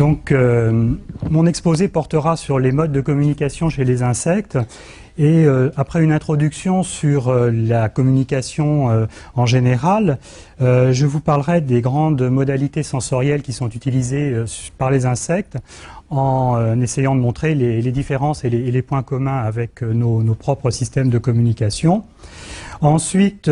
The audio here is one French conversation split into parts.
Donc, mon exposé portera sur les modes de communication chez les insectes et après une introduction sur la communication en général, je vous parlerai des grandes modalités sensorielles qui sont utilisées par les insectes en essayant de montrer les différences et les points communs avec nos propres systèmes de communication. Ensuite,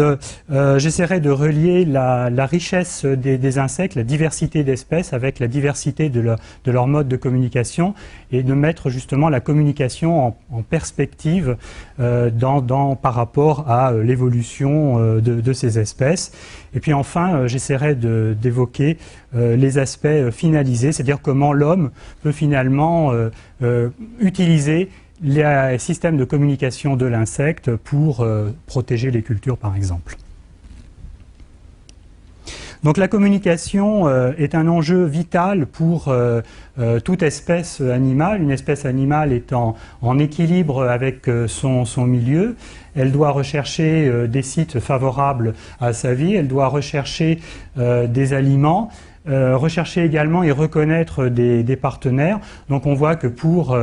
j'essaierai de relier la richesse des insectes, la diversité d'espèces avec la diversité de leur mode de communication et de mettre justement la communication en perspective par rapport à l'évolution de ces espèces. Et puis enfin, j'essaierai d'évoquer les aspects finalisés, c'est-à-dire comment l'homme peut finalement utiliser les systèmes de communication de l'insecte pour protéger les cultures, par exemple. Donc la communication est un enjeu vital pour toute espèce animale. Une espèce animale est en équilibre avec son milieu. Elle doit rechercher des sites favorables à sa vie. Elle doit rechercher des aliments. Rechercher également et reconnaître des partenaires. Donc on voit que pour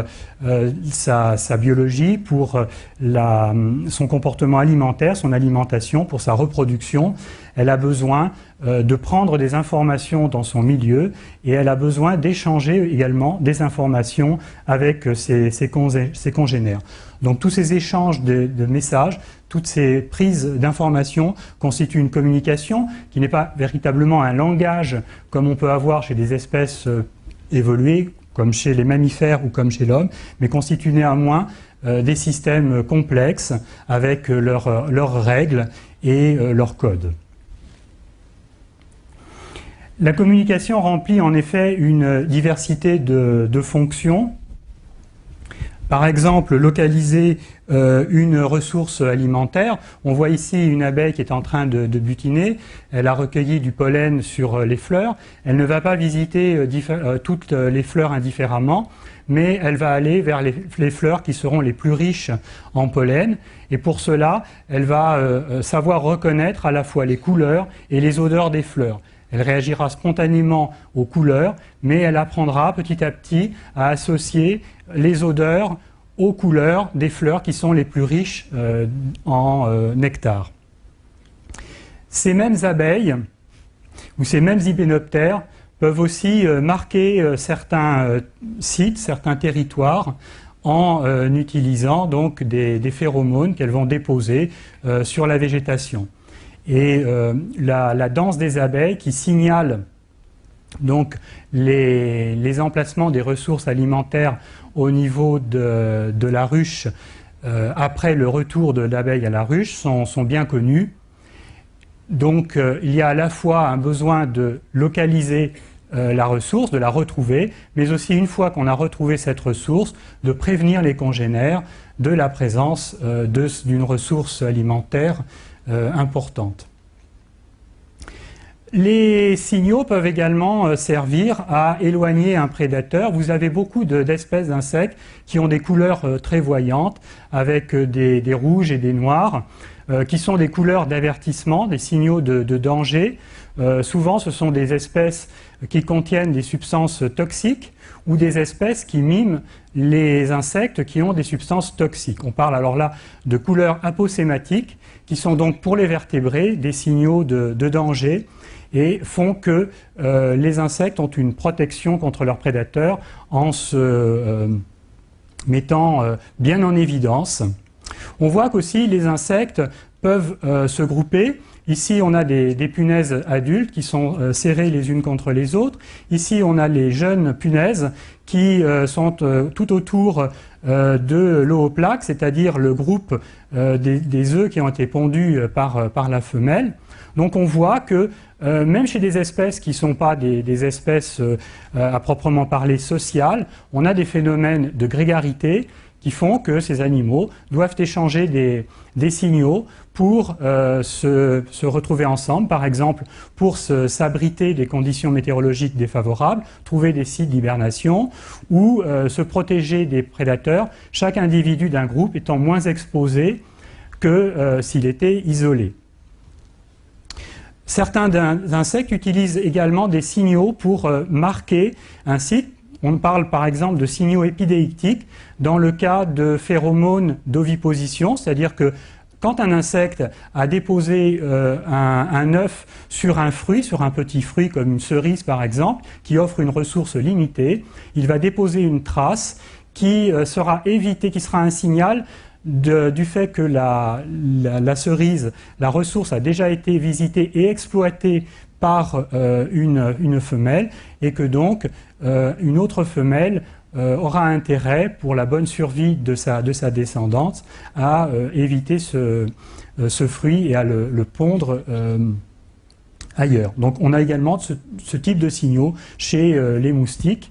sa biologie, pour son comportement alimentaire, son alimentation, pour sa reproduction, elle a besoin de prendre des informations dans son milieu et elle a besoin d'échanger également des informations avec ses congénères. Donc tous ces échanges de messages, toutes ces prises d'informations constituent une communication qui n'est pas véritablement un langage comme on peut avoir chez des espèces évoluées, comme chez les mammifères ou comme chez l'homme, mais constituent néanmoins des systèmes complexes avec leurs règles et leurs codes. La communication remplit en effet une diversité de fonctions. Par exemple, localiser une ressource alimentaire. On voit ici une abeille qui est en train de butiner. Elle a recueilli du pollen sur les fleurs. Elle ne va pas visiter toutes les fleurs indifféremment, mais elle va aller vers les fleurs qui seront les plus riches en pollen. Et pour cela, elle va savoir reconnaître à la fois les couleurs et les odeurs des fleurs. Elle réagira spontanément aux couleurs, mais elle apprendra petit à petit à associer les odeurs aux couleurs des fleurs qui sont les plus riches en nectar. Ces mêmes abeilles ou ces mêmes hyménoptères peuvent aussi marquer certains sites, certains territoires en utilisant donc des phéromones qu'elles vont déposer sur la végétation. Et la danse des abeilles qui signale donc les emplacements des ressources alimentaires au niveau de la ruche après le retour de l'abeille à la ruche sont bien connus. Donc il y a à la fois un besoin de localiser la ressource, de la retrouver, mais aussi une fois qu'on a retrouvé cette ressource, de prévenir les congénères de la présence d'une ressource alimentaire importante. Les signaux peuvent également servir à éloigner un prédateur. Vous avez beaucoup d'espèces d'insectes qui ont des couleurs très voyantes, avec des rouges et des noirs, qui sont des couleurs d'avertissement, des signaux de danger. Souvent, ce sont des espèces qui contiennent des substances toxiques ou des espèces qui miment les insectes qui ont des substances toxiques. On parle alors là de couleurs aposématiques, qui sont donc pour les vertébrés des signaux de danger et font que les insectes ont une protection contre leurs prédateurs en se mettant bien en évidence. On voit qu'aussi les insectes peuvent se grouper. Ici, on a des punaises adultes qui sont serrées les unes contre les autres. Ici, on a les jeunes punaises qui sont tout autour de l'ooplaque, c'est-à-dire le groupe des œufs qui ont été pondus par la femelle. Donc on voit que même chez des espèces qui ne sont pas des espèces à proprement parler sociales, on a des phénomènes de grégarité qui font que ces animaux doivent échanger des signaux pour se retrouver ensemble, par exemple pour s'abriter des conditions météorologiques défavorables, trouver des sites d'hibernation ou se protéger des prédateurs, chaque individu d'un groupe étant moins exposé que s'il était isolé. Certains insectes utilisent également des signaux pour marquer un site. On parle par exemple de signaux épidéictiques dans le cas de phéromones d'oviposition, c'est-à-dire que quand un insecte a déposé un œuf sur un fruit, sur un petit fruit comme une cerise par exemple, qui offre une ressource limitée, il va déposer une trace qui sera évitée, qui sera un signal du fait que la cerise, la ressource a déjà été visitée et exploitée par une femelle et que donc une autre femelle aura intérêt, pour la bonne survie de sa descendance, à éviter ce fruit et à le pondre ailleurs. Donc on a également ce type de signaux chez les moustiques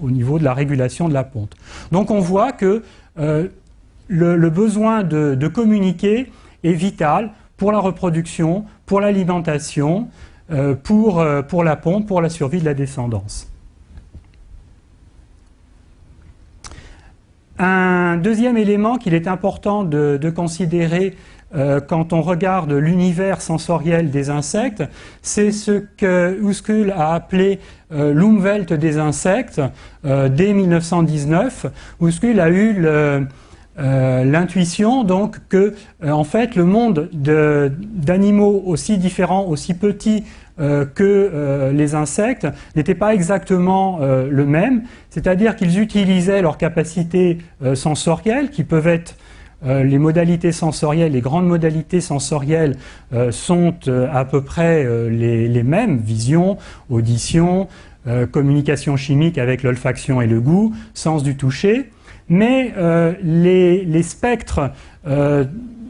au niveau de la régulation de la ponte. Donc on voit que le besoin de communiquer est vital pour la reproduction, pour l'alimentation, pour la ponte, pour la survie de la descendance. Un deuxième élément qu'il est important de considérer quand on regarde l'univers sensoriel des insectes, c'est ce que Husküll a appelé l'Umwelt des insectes dès 1919. Husküll a eu l'intuition donc que en fait le monde d'animaux aussi différents, aussi petits que les insectes n'était pas exactement le même, c'est-à-dire qu'ils utilisaient leurs capacités sensorielles qui peuvent être les modalités sensorielles, les grandes modalités sensorielles sont à peu près les mêmes, vision, audition, communication chimique avec l'olfaction et le goût, sens du toucher, mais les spectres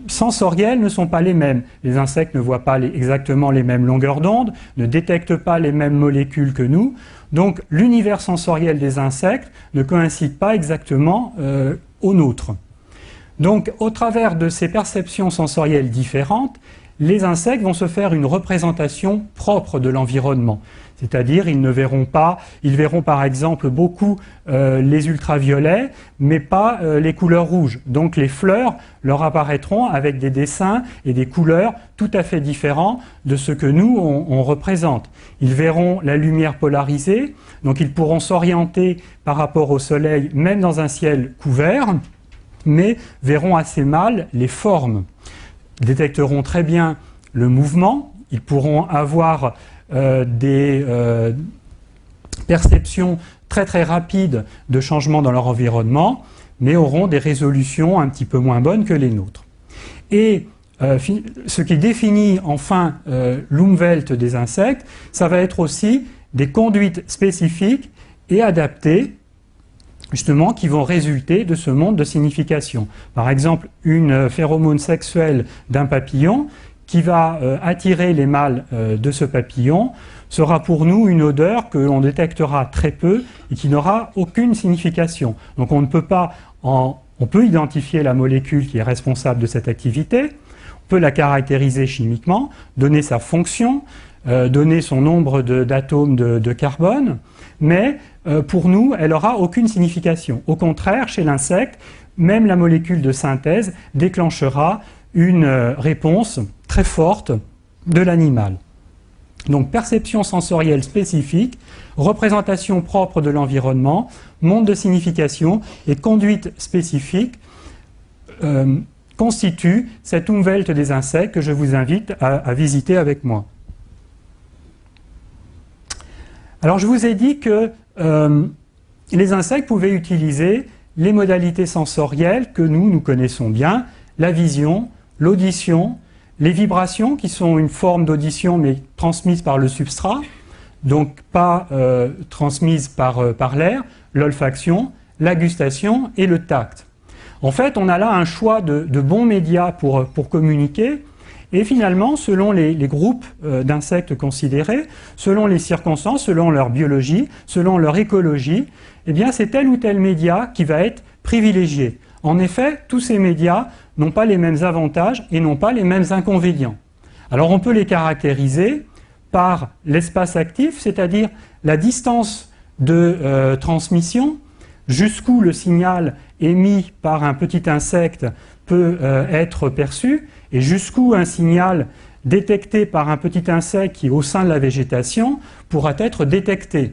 sensoriels ne sont pas les mêmes. Les insectes ne voient pas exactement les mêmes longueurs d'onde, ne détectent pas les mêmes molécules que nous, donc l'univers sensoriel des insectes ne coïncide pas exactement au nôtre. Donc au travers de ces perceptions sensorielles différentes, les insectes vont se faire une représentation propre de l'environnement. C'est-à-dire ils verront par exemple beaucoup les ultraviolets, mais pas les couleurs rouges. Donc les fleurs leur apparaîtront avec des dessins et des couleurs tout à fait différents de ce que nous, on représente. Ils verront la lumière polarisée, donc ils pourront s'orienter par rapport au soleil, même dans un ciel couvert, mais verront assez mal les formes. Détecteront très bien le mouvement, ils pourront avoir des perceptions très très rapides de changements dans leur environnement, mais auront des résolutions un petit peu moins bonnes que les nôtres. Et ce qui définit enfin l'Umwelt des insectes, ça va être aussi des conduites spécifiques et adaptées, justement, qui vont résulter de ce monde de signification. Par exemple, une phéromone sexuelle d'un papillon qui va attirer les mâles de ce papillon sera pour nous une odeur que l'on détectera très peu et qui n'aura aucune signification. Donc on peut identifier la molécule qui est responsable de cette activité, on peut la caractériser chimiquement, donner sa fonction, donner son nombre d'atomes de carbone, mais pour nous, elle n'aura aucune signification. Au contraire, chez l'insecte, même la molécule de synthèse déclenchera une réponse très forte de l'animal. Donc perception sensorielle spécifique, représentation propre de l'environnement, monde de signification et conduite spécifique constituent cette Umwelt des insectes que je vous invite à visiter avec moi. Alors je vous ai dit que les insectes pouvaient utiliser les modalités sensorielles que nous connaissons bien, la vision, l'audition, les vibrations qui sont une forme d'audition mais transmise par le substrat, donc pas transmise par l'air, l'olfaction, la gustation et le tact. En fait, on a là un choix de bons médias pour communiquer. Et finalement, selon les groupes d'insectes considérés, selon les circonstances, selon leur biologie, selon leur écologie, eh bien c'est tel ou tel média qui va être privilégié. En effet, tous ces médias n'ont pas les mêmes avantages et n'ont pas les mêmes inconvénients. Alors on peut les caractériser par l'espace actif, c'est-à-dire la distance de transmission, jusqu'où le signal émis par un petit insecte peut être perçu, et jusqu'où un signal détecté par un petit insecte qui est au sein de la végétation pourra être détecté.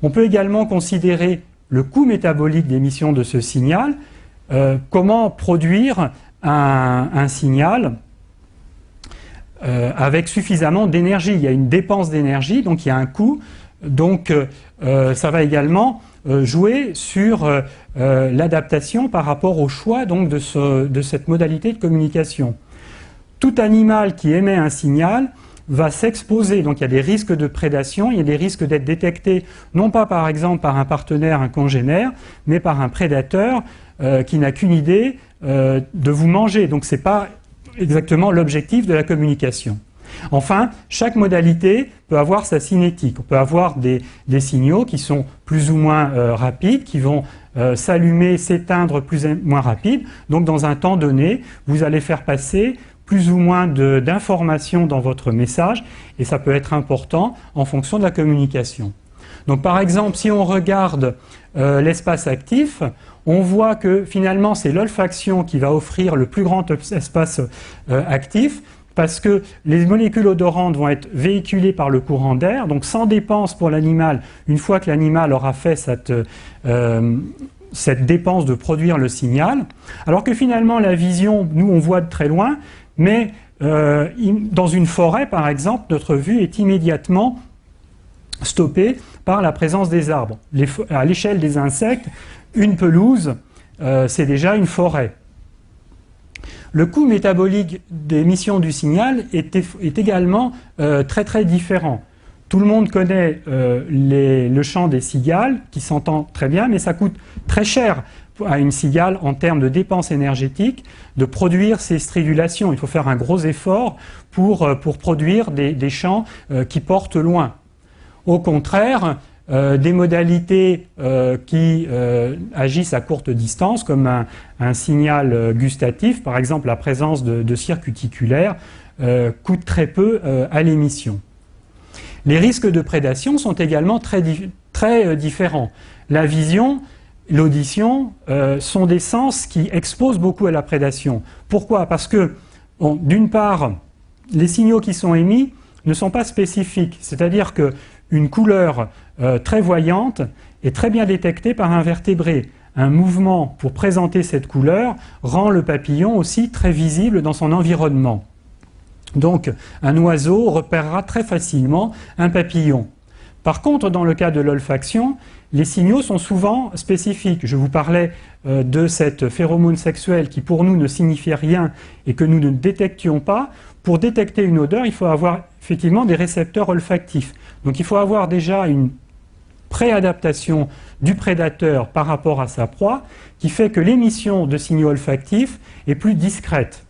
On peut également considérer le coût métabolique d'émission de ce signal. Comment produire un signal avec suffisamment d'énergie. Il y a une dépense d'énergie, donc il y a un coût. Donc ça va également jouer sur l'adaptation par rapport au choix donc, de cette modalité de communication. Tout animal qui émet un signal va s'exposer, donc il y a des risques de prédation, il y a des risques d'être détecté, non pas par exemple par un partenaire, un congénère, mais par un prédateur qui n'a qu'une idée de vous manger. Donc ce n'est pas exactement l'objectif de la communication. Enfin, chaque modalité peut avoir sa cinétique. On peut avoir des signaux qui sont plus ou moins rapides, qui vont s'allumer, s'éteindre plus ou moins rapide. Donc dans un temps donné, vous allez faire passer plus ou moins d'informations dans votre message, et ça peut être important en fonction de la communication. Donc par exemple, si on regarde l'espace actif, on voit que finalement c'est l'olfaction qui va offrir le plus grand espace actif, parce que les molécules odorantes vont être véhiculées par le courant d'air, donc sans dépense pour l'animal, une fois que l'animal aura fait cette dépense de produire le signal, alors que finalement la vision, nous on voit de très loin, mais dans une forêt par exemple, notre vue est immédiatement stoppée par la présence des arbres. À l'échelle des insectes, une pelouse, c'est déjà une forêt. Le coût métabolique d'émission du signal est également très très différent. Tout le monde connaît le chant des cigales, qui s'entend très bien, mais ça coûte très cher à une cigale en termes de dépenses énergétiques de produire ces stridulations. Il faut faire un gros effort pour produire des chants qui portent loin. Au contraire, des modalités qui agissent à courte distance, comme un signal gustatif, par exemple la présence de cire cuticulaire, coûte très peu à l'émission. Les risques de prédation sont également très différents. La vision, l'audition sont des sens qui exposent beaucoup à la prédation. Pourquoi? Parce que, bon, d'une part, les signaux qui sont émis ne sont pas spécifiques, c'est-à-dire qu'une couleur très voyante est très bien détectée par un vertébré. Un mouvement pour présenter cette couleur rend le papillon aussi très visible dans son environnement. Donc un oiseau repérera très facilement un papillon. Par contre, dans le cas de l'olfaction, les signaux sont souvent spécifiques. Je vous parlais de cette phéromone sexuelle qui pour nous ne signifiait rien et que nous ne détections pas. Pour détecter une odeur, il faut avoir effectivement des récepteurs olfactifs. Donc il faut avoir déjà une préadaptation du prédateur par rapport à sa proie qui fait que l'émission de signaux olfactifs est plus discrète.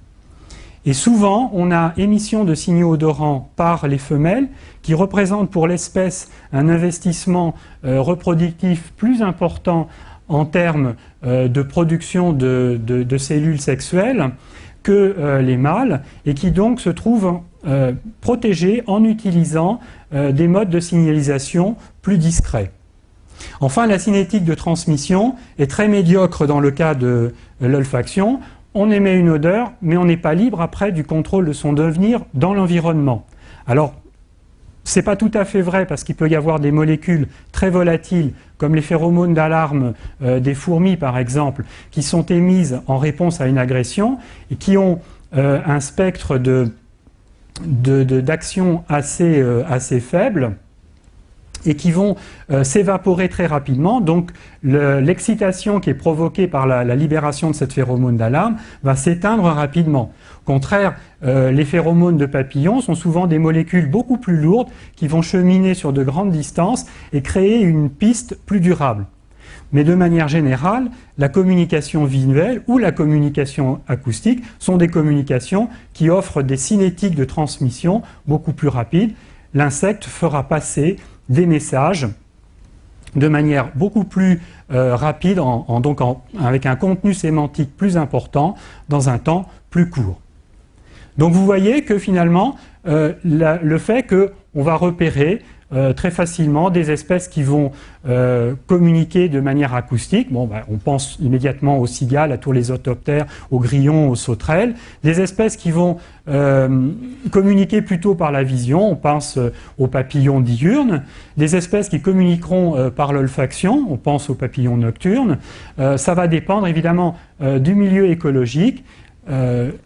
Et souvent, on a émission de signaux odorants par les femelles qui représentent pour l'espèce un investissement reproductif plus important en termes de production de cellules sexuelles que les mâles et qui donc se trouvent protégés en utilisant des modes de signalisation plus discrets. Enfin, la cinétique de transmission est très médiocre dans le cas de l'olfaction. On émet une odeur, mais on n'est pas libre après du contrôle de son devenir dans l'environnement. Alors, ce n'est pas tout à fait vrai parce qu'il peut y avoir des molécules très volatiles, comme les phéromones d'alarme des fourmis par exemple, qui sont émises en réponse à une agression et qui ont un spectre d'action assez faible et qui vont s'évaporer très rapidement. Donc l'excitation qui est provoquée par la libération de cette phéromone d'alarme va s'éteindre rapidement. Au contraire, les phéromones de papillons sont souvent des molécules beaucoup plus lourdes qui vont cheminer sur de grandes distances et créer une piste plus durable. Mais de manière générale, la communication visuelle ou la communication acoustique sont des communications qui offrent des cinétiques de transmission beaucoup plus rapides. L'insecte fera passer des messages de manière beaucoup plus rapide, avec un contenu sémantique plus important dans un temps plus court. Donc vous voyez que finalement, le fait qu'on va repérer très facilement des espèces qui vont communiquer de manière acoustique. Bon, on pense immédiatement aux cigales, à tous les orthoptères, aux grillons, aux sauterelles. Des espèces qui vont communiquer plutôt par la vision, on pense aux papillons diurnes. Des espèces qui communiqueront par l'olfaction, on pense aux papillons nocturnes. Ça va dépendre évidemment du milieu écologique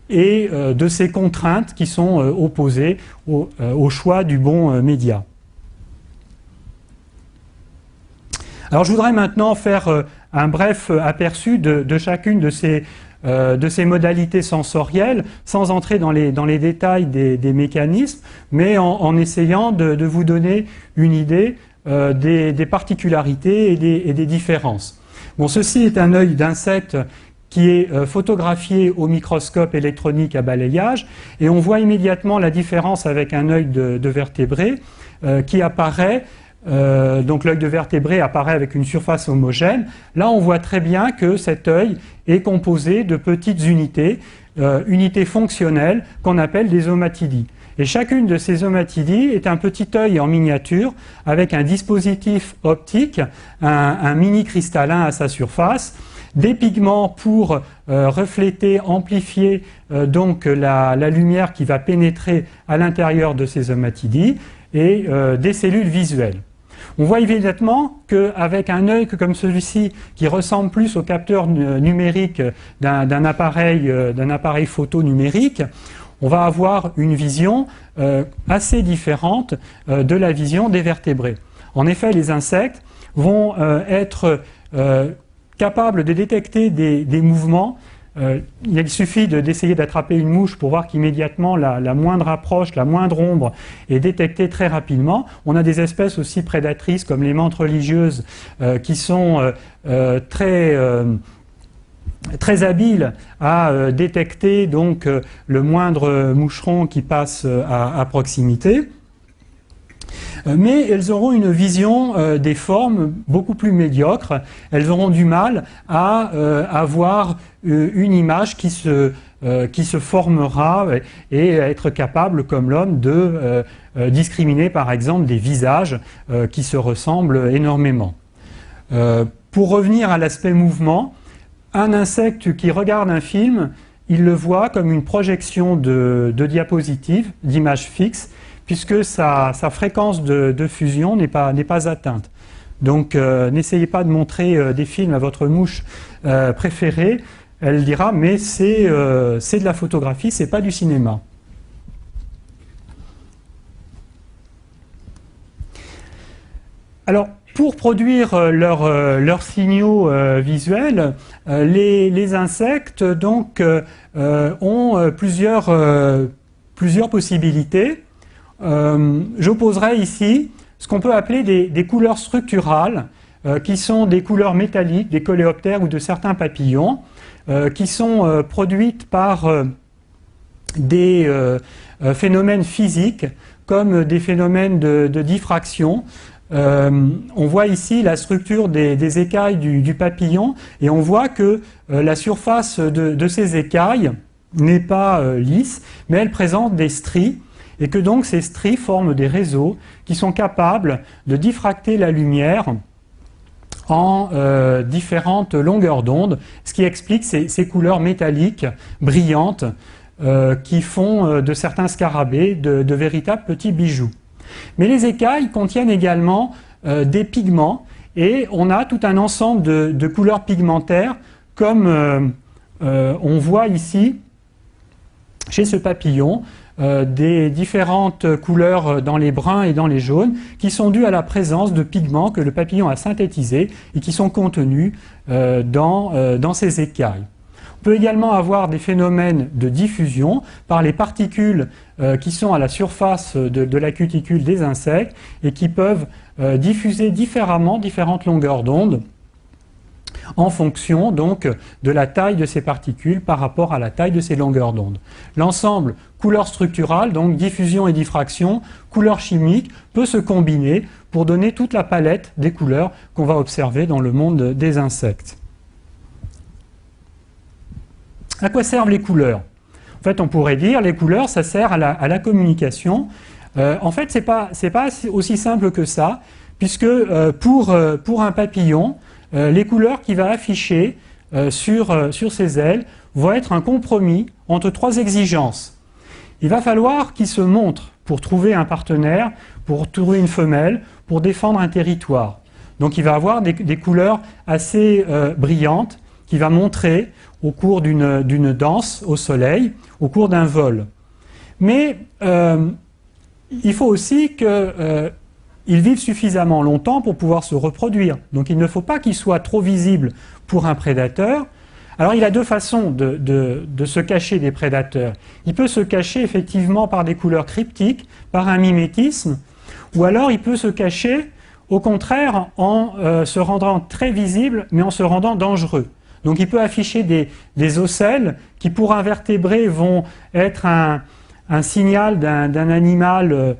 et de ces contraintes qui sont opposées au choix du bon média. Alors je voudrais maintenant faire un bref aperçu de chacune de ces modalités sensorielles, sans entrer dans les détails des mécanismes, mais en essayant de vous donner une idée des particularités et des différences. Bon, ceci est un œil d'insecte qui est photographié au microscope électronique à balayage, et on voit immédiatement la différence avec un œil de vertébré qui apparaît. Donc l'œil de vertébré apparaît avec une surface homogène. Là, on voit très bien que cet œil est composé de petites unités, unités fonctionnelles qu'on appelle des omatidies. Et chacune de ces omatidies est un petit œil en miniature avec un dispositif optique, un mini cristallin à sa surface, des pigments pour refléter, amplifier donc la lumière qui va pénétrer à l'intérieur de ces omatidies et des cellules visuelles. On voit immédiatement qu'avec un œil comme celui-ci, qui ressemble plus au capteur numérique d'un appareil photo numérique, on va avoir une vision assez différente de la vision des vertébrés. En effet, les insectes vont être capables de détecter des mouvements. Il suffit d'essayer d'attraper une mouche pour voir qu'immédiatement la moindre approche, la moindre ombre est détectée très rapidement. On a des espèces aussi prédatrices comme les menthes religieuses qui sont très habiles à détecter donc le moindre moucheron qui passe à proximité. Mais elles auront une vision des formes beaucoup plus médiocre. Elles auront du mal à avoir une image qui se formera et à être capable, comme l'homme, de discriminer par exemple des visages qui se ressemblent énormément. Pour revenir à l'aspect mouvement, un insecte qui regarde un film, il le voit comme une projection de diapositive, d'image fixe, puisque sa fréquence de fusion n'est pas atteinte. Donc n'essayez pas de montrer des films à votre mouche préférée, elle dira mais c'est de la photographie, c'est pas du cinéma. Alors pour produire leurs signaux visuels, les insectes donc ont plusieurs possibilités. J'opposerai ici ce qu'on peut appeler des couleurs structurales, qui sont des couleurs métalliques, des coléoptères ou de certains papillons, qui sont produites par des phénomènes physiques, comme des phénomènes de diffraction. On voit ici la structure des écailles du papillon, et on voit que la surface de ces écailles n'est pas lisse, mais elle présente des stries, et que donc ces stries forment des réseaux qui sont capables de diffracter la lumière en différentes longueurs d'onde, ce qui explique ces couleurs métalliques brillantes qui font de certains scarabées de véritables petits bijoux. Mais les écailles contiennent également des pigments, et on a tout un ensemble de couleurs pigmentaires comme on voit ici chez ce papillon, des différentes couleurs dans les bruns et dans les jaunes qui sont dues à la présence de pigments que le papillon a synthétisés et qui sont contenus dans ces écailles. On peut également avoir des phénomènes de diffusion par les particules qui sont à la surface de la cuticule des insectes et qui peuvent diffuser différemment différentes longueurs d'onde en fonction donc de la taille de ces particules par rapport à la taille de ces longueurs d'onde. L'ensemble couleur structurale, donc diffusion et diffraction, couleur chimique, peut se combiner pour donner toute la palette des couleurs qu'on va observer dans le monde des insectes. À quoi servent les couleurs? En fait, on pourrait dire les couleurs, ça sert à la communication. En fait, c'est pas aussi simple que ça, puisque pour un papillon, les couleurs qu'il va afficher sur ses ailes vont être un compromis entre trois exigences. Il va falloir qu'il se montre pour trouver un partenaire, pour trouver une femelle, pour défendre un territoire. Donc il va avoir des couleurs assez brillantes qu'il va montrer au cours d'une danse au soleil, au cours d'un vol. Mais il faut aussi qu'ils vivent suffisamment longtemps pour pouvoir se reproduire. Donc il ne faut pas qu'ils soient trop visibles pour un prédateur. Alors il a deux façons de se cacher des prédateurs. Il peut se cacher effectivement par des couleurs cryptiques, par un mimétisme, ou alors il peut se cacher au contraire en se rendant très visible, mais en se rendant dangereux. Donc il peut afficher des ocelles qui pour un vertébré vont être un signal d'un animal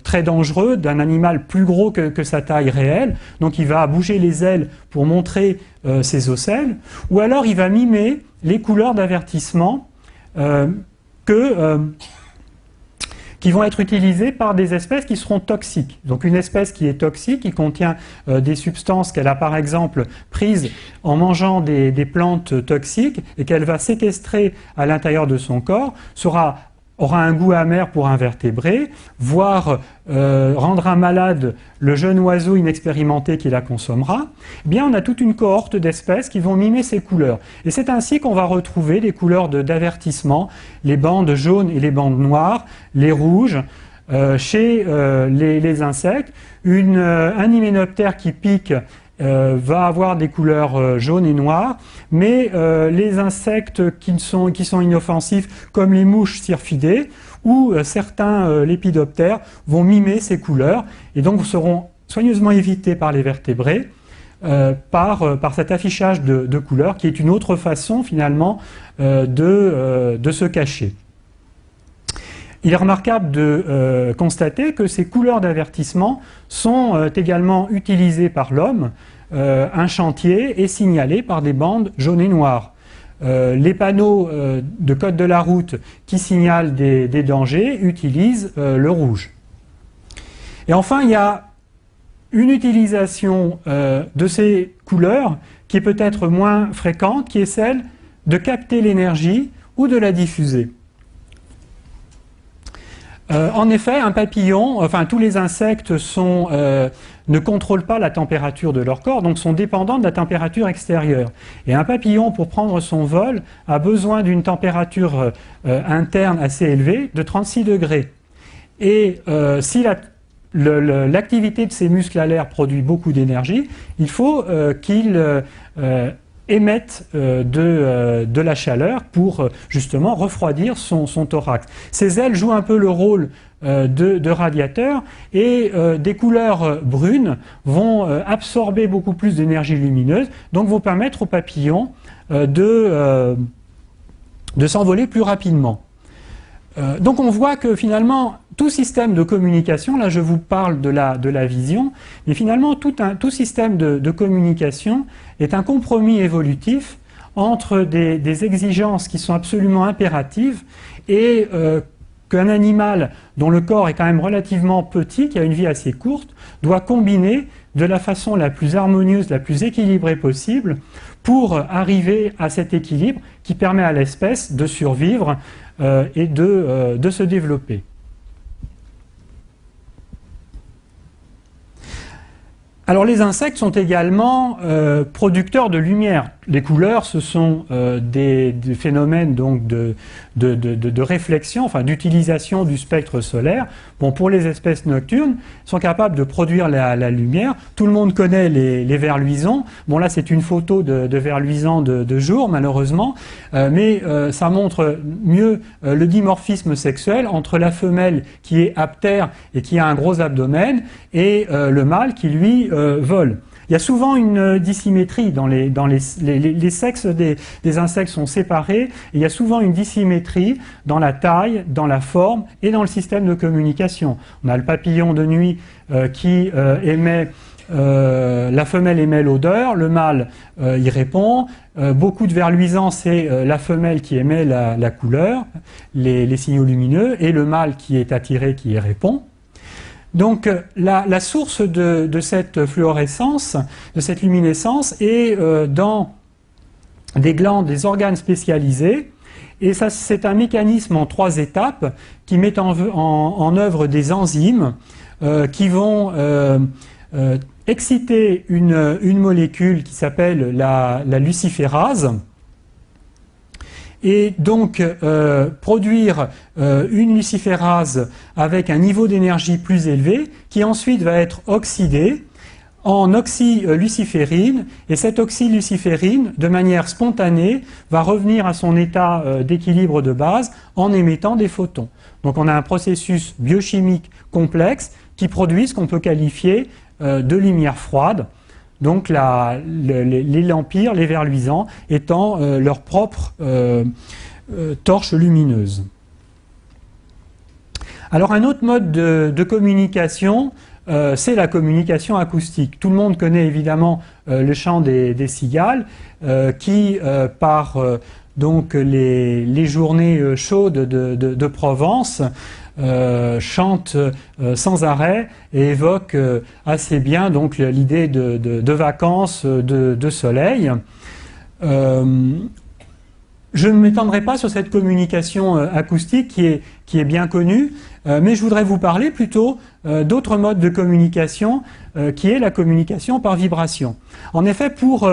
très dangereux, d'un animal plus gros que sa taille réelle. Donc il va bouger les ailes pour montrer ses ocelles, ou alors il va mimer les couleurs d'avertissement qui vont être utilisées par des espèces qui seront toxiques. Donc une espèce qui est toxique, qui contient des substances qu'elle a par exemple prises en mangeant des plantes toxiques et qu'elle va séquestrer à l'intérieur de son corps, aura un goût amer pour un vertébré, voire rendra malade le jeune oiseau inexpérimenté qui la consommera. Eh bien, on a toute une cohorte d'espèces qui vont mimer ces couleurs. Et c'est ainsi qu'on va retrouver des couleurs d'avertissement, les bandes jaunes et les bandes noires, les rouges, chez les insectes. Un hyménoptère qui pique va avoir des couleurs jaunes et noires, mais les insectes qui sont inoffensifs, comme les mouches syrphidées ou certains lépidoptères, vont mimer ces couleurs et donc seront soigneusement évités par les vertébrés par cet affichage de couleurs qui est une autre façon finalement de se cacher. Il est remarquable de constater que ces couleurs d'avertissement sont également utilisées par l'homme. Un chantier est signalé par des bandes jaunes et noires. Les panneaux de code de la route qui signalent des dangers utilisent le rouge. Et enfin, il y a une utilisation de ces couleurs qui est peut-être moins fréquente, qui est celle de capter l'énergie ou de la diffuser. En effet, un papillon, enfin tous les insectes ne contrôlent pas la température de leur corps, donc sont dépendants de la température extérieure. Et un papillon, pour prendre son vol, a besoin d'une température interne assez élevée, de 36 degrés. Et si l'activité de ces muscles alaires produit beaucoup d'énergie, il faut qu'il émettent de la chaleur pour justement refroidir son thorax. Ces ailes jouent un peu le rôle de radiateur et des couleurs brunes vont absorber beaucoup plus d'énergie lumineuse, donc vont permettre au papillon de s'envoler plus rapidement. Donc on voit que finalement tout système de communication, là je vous parle de la vision, mais finalement tout système de communication est un compromis évolutif entre des exigences qui sont absolument impératives et qu'un animal dont le corps est quand même relativement petit, qui a une vie assez courte, doit combiner de la façon la plus harmonieuse, la plus équilibrée possible pour arriver à cet équilibre qui permet à l'espèce de survivre et de se développer. Alors les insectes sont également producteurs de lumière. Les couleurs, ce sont des phénomènes donc de réflexion, enfin d'utilisation du spectre solaire. Bon, pour les espèces nocturnes, ils sont capables de produire la lumière. Tout le monde connaît les vers luisants. Bon, là, c'est une photo de vers luisants de jour, malheureusement, mais ça montre mieux le dimorphisme sexuel entre la femelle qui est aptère et qui a un gros abdomen et le mâle qui, lui, vole. Il y a souvent une dissymétrie dans les sexes des insectes sont séparés, et il y a souvent une dissymétrie dans la taille, dans la forme et dans le système de communication. On a le papillon de nuit qui émet la femelle émet l'odeur, le mâle y répond. Beaucoup de verre luisant, c'est la femelle qui émet la couleur, les signaux lumineux, et le mâle qui est attiré, qui y répond. Donc la source de cette fluorescence, de cette luminescence, est dans des glandes, des organes spécialisés. Et ça, c'est un mécanisme en 3 étapes qui met en œuvre des enzymes qui vont exciter une molécule qui s'appelle la luciférase, et donc produire une luciférase avec un niveau d'énergie plus élevé qui ensuite va être oxydée en oxyluciférine, et cette oxyluciférine, de manière spontanée, va revenir à son état d'équilibre de base en émettant des photons. Donc on a un processus biochimique complexe qui produit ce qu'on peut qualifier de lumière froide, donc les lampires, les verres luisants, étant leur propre torche lumineuse. Alors un autre mode de communication, c'est la communication acoustique. Tout le monde connaît évidemment le chant des cigales qui, par donc les journées chaudes de Provence, chante sans arrêt et évoque assez bien donc l'idée de vacances, de soleil. Je ne m'étendrai pas sur cette communication acoustique qui est bien connue, mais je voudrais vous parler plutôt d'autres modes de communication qui est la communication par vibration. En effet, pour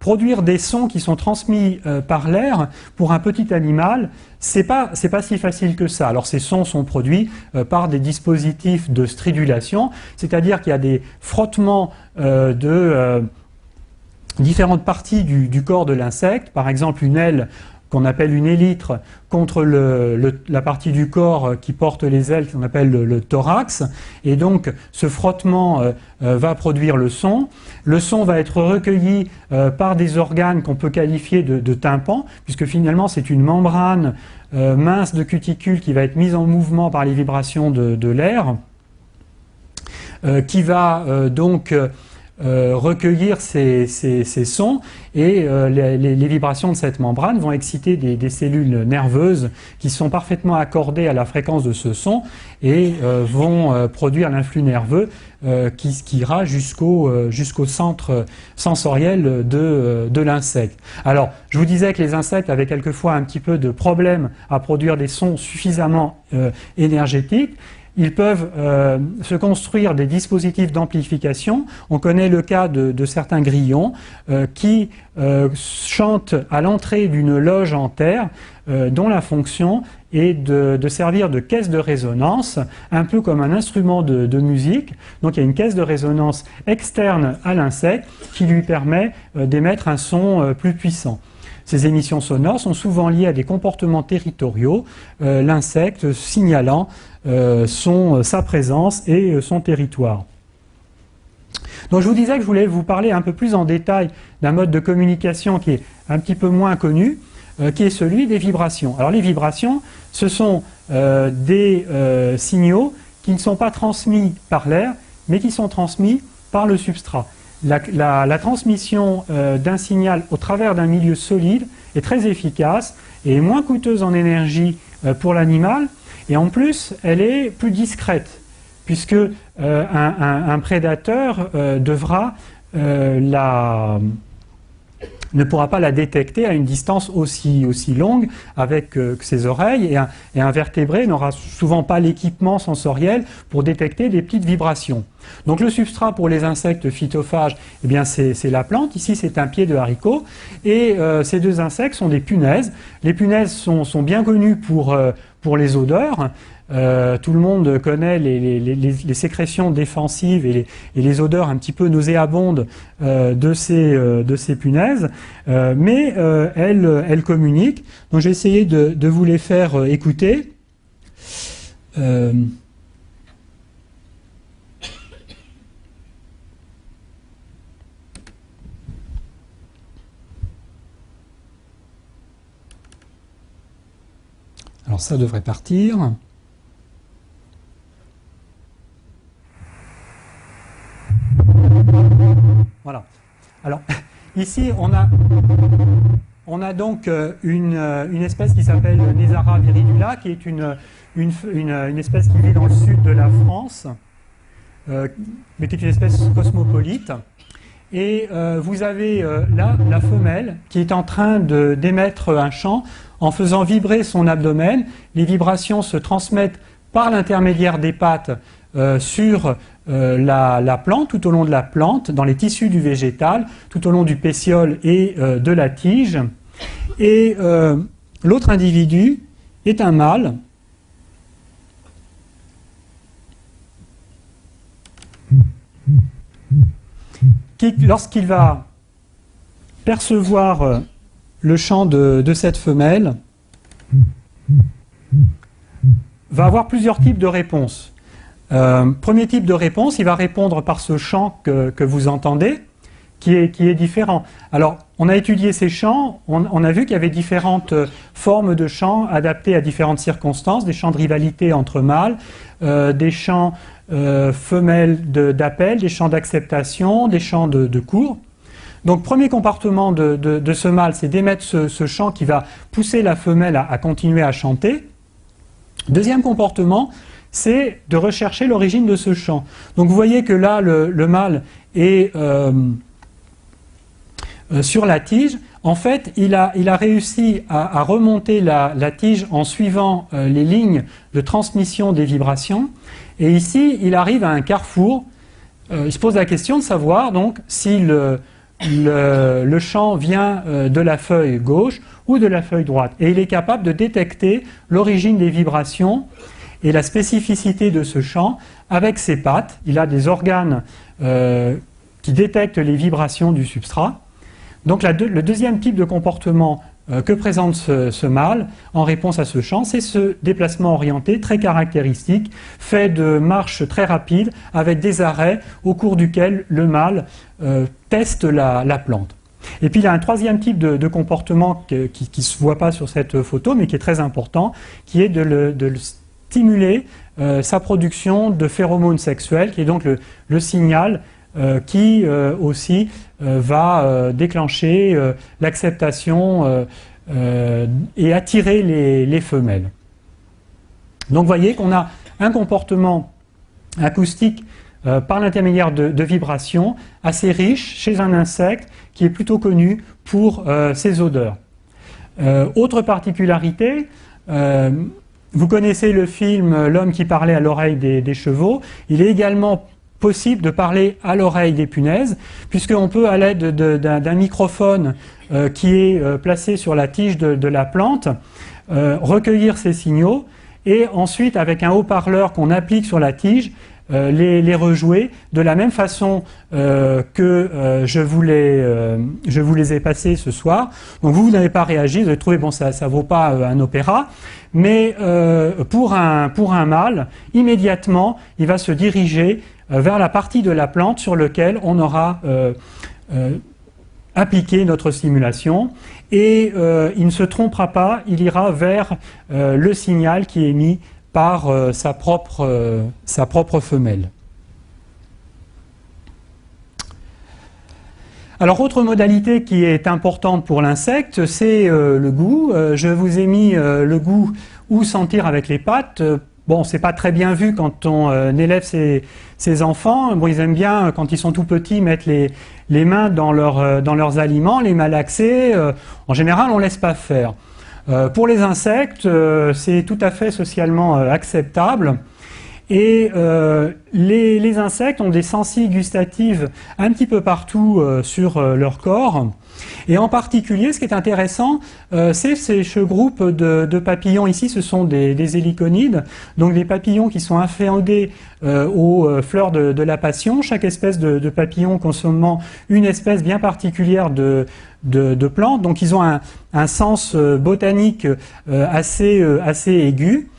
produire des sons qui sont transmis par l'air, pour un petit animal, c'est pas si facile que ça. Alors ces sons sont produits par des dispositifs de stridulation, c'est-à-dire qu'il y a des frottements de différentes parties du corps de l'insecte, par exemple une aile qu'on appelle une élytre contre la partie du corps qui porte les ailes qu'on appelle le thorax, et donc ce frottement va produire le son. Le son va être recueilli par des organes qu'on peut qualifier de tympans, puisque finalement c'est une membrane mince de cuticule qui va être mise en mouvement par les vibrations de l'air, qui va donc recueillir ces sons, et les vibrations de cette membrane vont exciter des cellules nerveuses qui sont parfaitement accordées à la fréquence de ce son et vont produire l'influx nerveux qui ira jusqu'au centre sensoriel de l'insecte. Alors, je vous disais que les insectes avaient quelquefois un petit peu de problème à produire des sons suffisamment énergétiques. Ils peuvent se construire des dispositifs d'amplification. On connaît le cas de certains grillons qui chantent à l'entrée d'une loge en terre dont la fonction est de servir de caisse de résonance, un peu comme un instrument de musique. Donc il y a une caisse de résonance externe à l'insecte qui lui permet d'émettre un son plus puissant. Ces émissions sonores sont souvent liées à des comportements territoriaux, l'insecte signalant sa présence et son territoire. Donc je vous disais que je voulais vous parler un peu plus en détail d'un mode de communication qui est un petit peu moins connu, qui est celui des vibrations. Alors les vibrations, ce sont des signaux qui ne sont pas transmis par l'air, mais qui sont transmis par le substrat. La transmission d'un signal au travers d'un milieu solide est très efficace et moins coûteuse en énergie pour l'animal, et en plus elle est plus discrète, puisque un prédateur ne pourra pas la détecter à une distance aussi longue avec ses oreilles, et un vertébré n'aura souvent pas l'équipement sensoriel pour détecter des petites vibrations. Donc le substrat pour les insectes phytophages, eh bien c'est la plante. Ici c'est un pied de haricot, et ces deux insectes sont des punaises. Les punaises sont bien connues pour les odeurs. Tout le monde connaît les sécrétions défensives et les odeurs un petit peu nauséabondes de ces punaises, mais elles communiquent. Donc j'ai essayé de vous les faire écouter. Alors ça devrait partir. ici on a donc une espèce qui s'appelle Nesara viridula, qui est une espèce qui vit dans le sud de la France, mais qui est une espèce cosmopolite. Et vous avez là la femelle qui est en train d'émettre un chant en faisant vibrer son abdomen. Les vibrations se transmettent par l'intermédiaire des pattes sur la plante, tout au long de la plante, dans les tissus du végétal, tout au long du pétiole et de la tige. Et l'autre individu est un mâle qui, lorsqu'il va percevoir le chant de cette femelle, va avoir plusieurs types de réponses. Premier type de réponse, il va répondre par ce chant que vous entendez, qui est différent. Alors, on a étudié ces chants, on a vu qu'il y avait différentes formes de chants adaptés à différentes circonstances, des chants de rivalité entre mâles, des chants femelles d'appel, des chants d'acceptation, des chants de cours. Donc, premier comportement de ce mâle, c'est d'émettre ce chant qui va pousser la femelle à continuer à chanter. Deuxième comportement, c'est de rechercher l'origine de ce chant. Donc vous voyez que là, le mâle est sur la tige. En fait, il a réussi à remonter la tige en suivant les lignes de transmission des vibrations. Et ici, il arrive à un carrefour. Il se pose la question de savoir donc si le chant vient de la feuille gauche ou de la feuille droite. Et il est capable de détecter l'origine des vibrations et la spécificité de ce chant avec ses pattes. Il a des organes qui détectent les vibrations du substrat. Donc le deuxième type de comportement que présente ce mâle en réponse à ce chant, c'est ce déplacement orienté très caractéristique, fait de marches très rapides avec des arrêts au cours duquel le mâle teste la plante. Et puis il y a un troisième type de comportement qui ne se voit pas sur cette photo, mais qui est très important, qui est de le stimuler sa production de phéromones sexuels, qui est donc le signal qui aussi va déclencher l'acceptation et attirer les femelles. Donc vous voyez qu'on a un comportement acoustique par l'intermédiaire de vibrations assez riche chez un insecte qui est plutôt connu pour ses odeurs. Autre particularité, vous connaissez le film L'homme qui parlait à l'oreille des chevaux. Il est également possible de parler à l'oreille des punaises, puisqu'on peut, à l'aide d'un microphone qui est placé sur la tige de la plante, recueillir ces signaux et ensuite, avec un haut-parleur qu'on applique sur la tige, les rejouer de la même façon que je vous les ai passés ce soir. Donc vous n'avez pas réagi, vous avez trouvé bon ça vaut pas un opéra, mais pour un mâle, immédiatement il va se diriger vers la partie de la plante sur laquelle on aura appliqué notre stimulation et il ne se trompera pas, il ira vers le signal qui est émis par sa propre femelle. Alors, autre modalité qui est importante pour l'insecte, c'est le goût. Je vous ai mis le goût ou sentir avec les pattes. Bon, c'est pas très bien vu quand on élève ses enfants. Bon, ils aiment bien, quand ils sont tout petits, mettre les mains dans leurs aliments, les malaxer. En général, on ne laisse pas faire. Pour les insectes, c'est tout à fait socialement acceptable. Et les insectes ont des sensibilles gustatives un petit peu partout sur leur corps. Et en particulier, ce qui est intéressant, c'est ce groupe de papillons ici, ce sont des héliconides, donc des papillons qui sont inféodés aux fleurs de la passion, chaque espèce de papillon consommant une espèce bien particulière de plantes, donc ils ont un sens botanique assez aigu.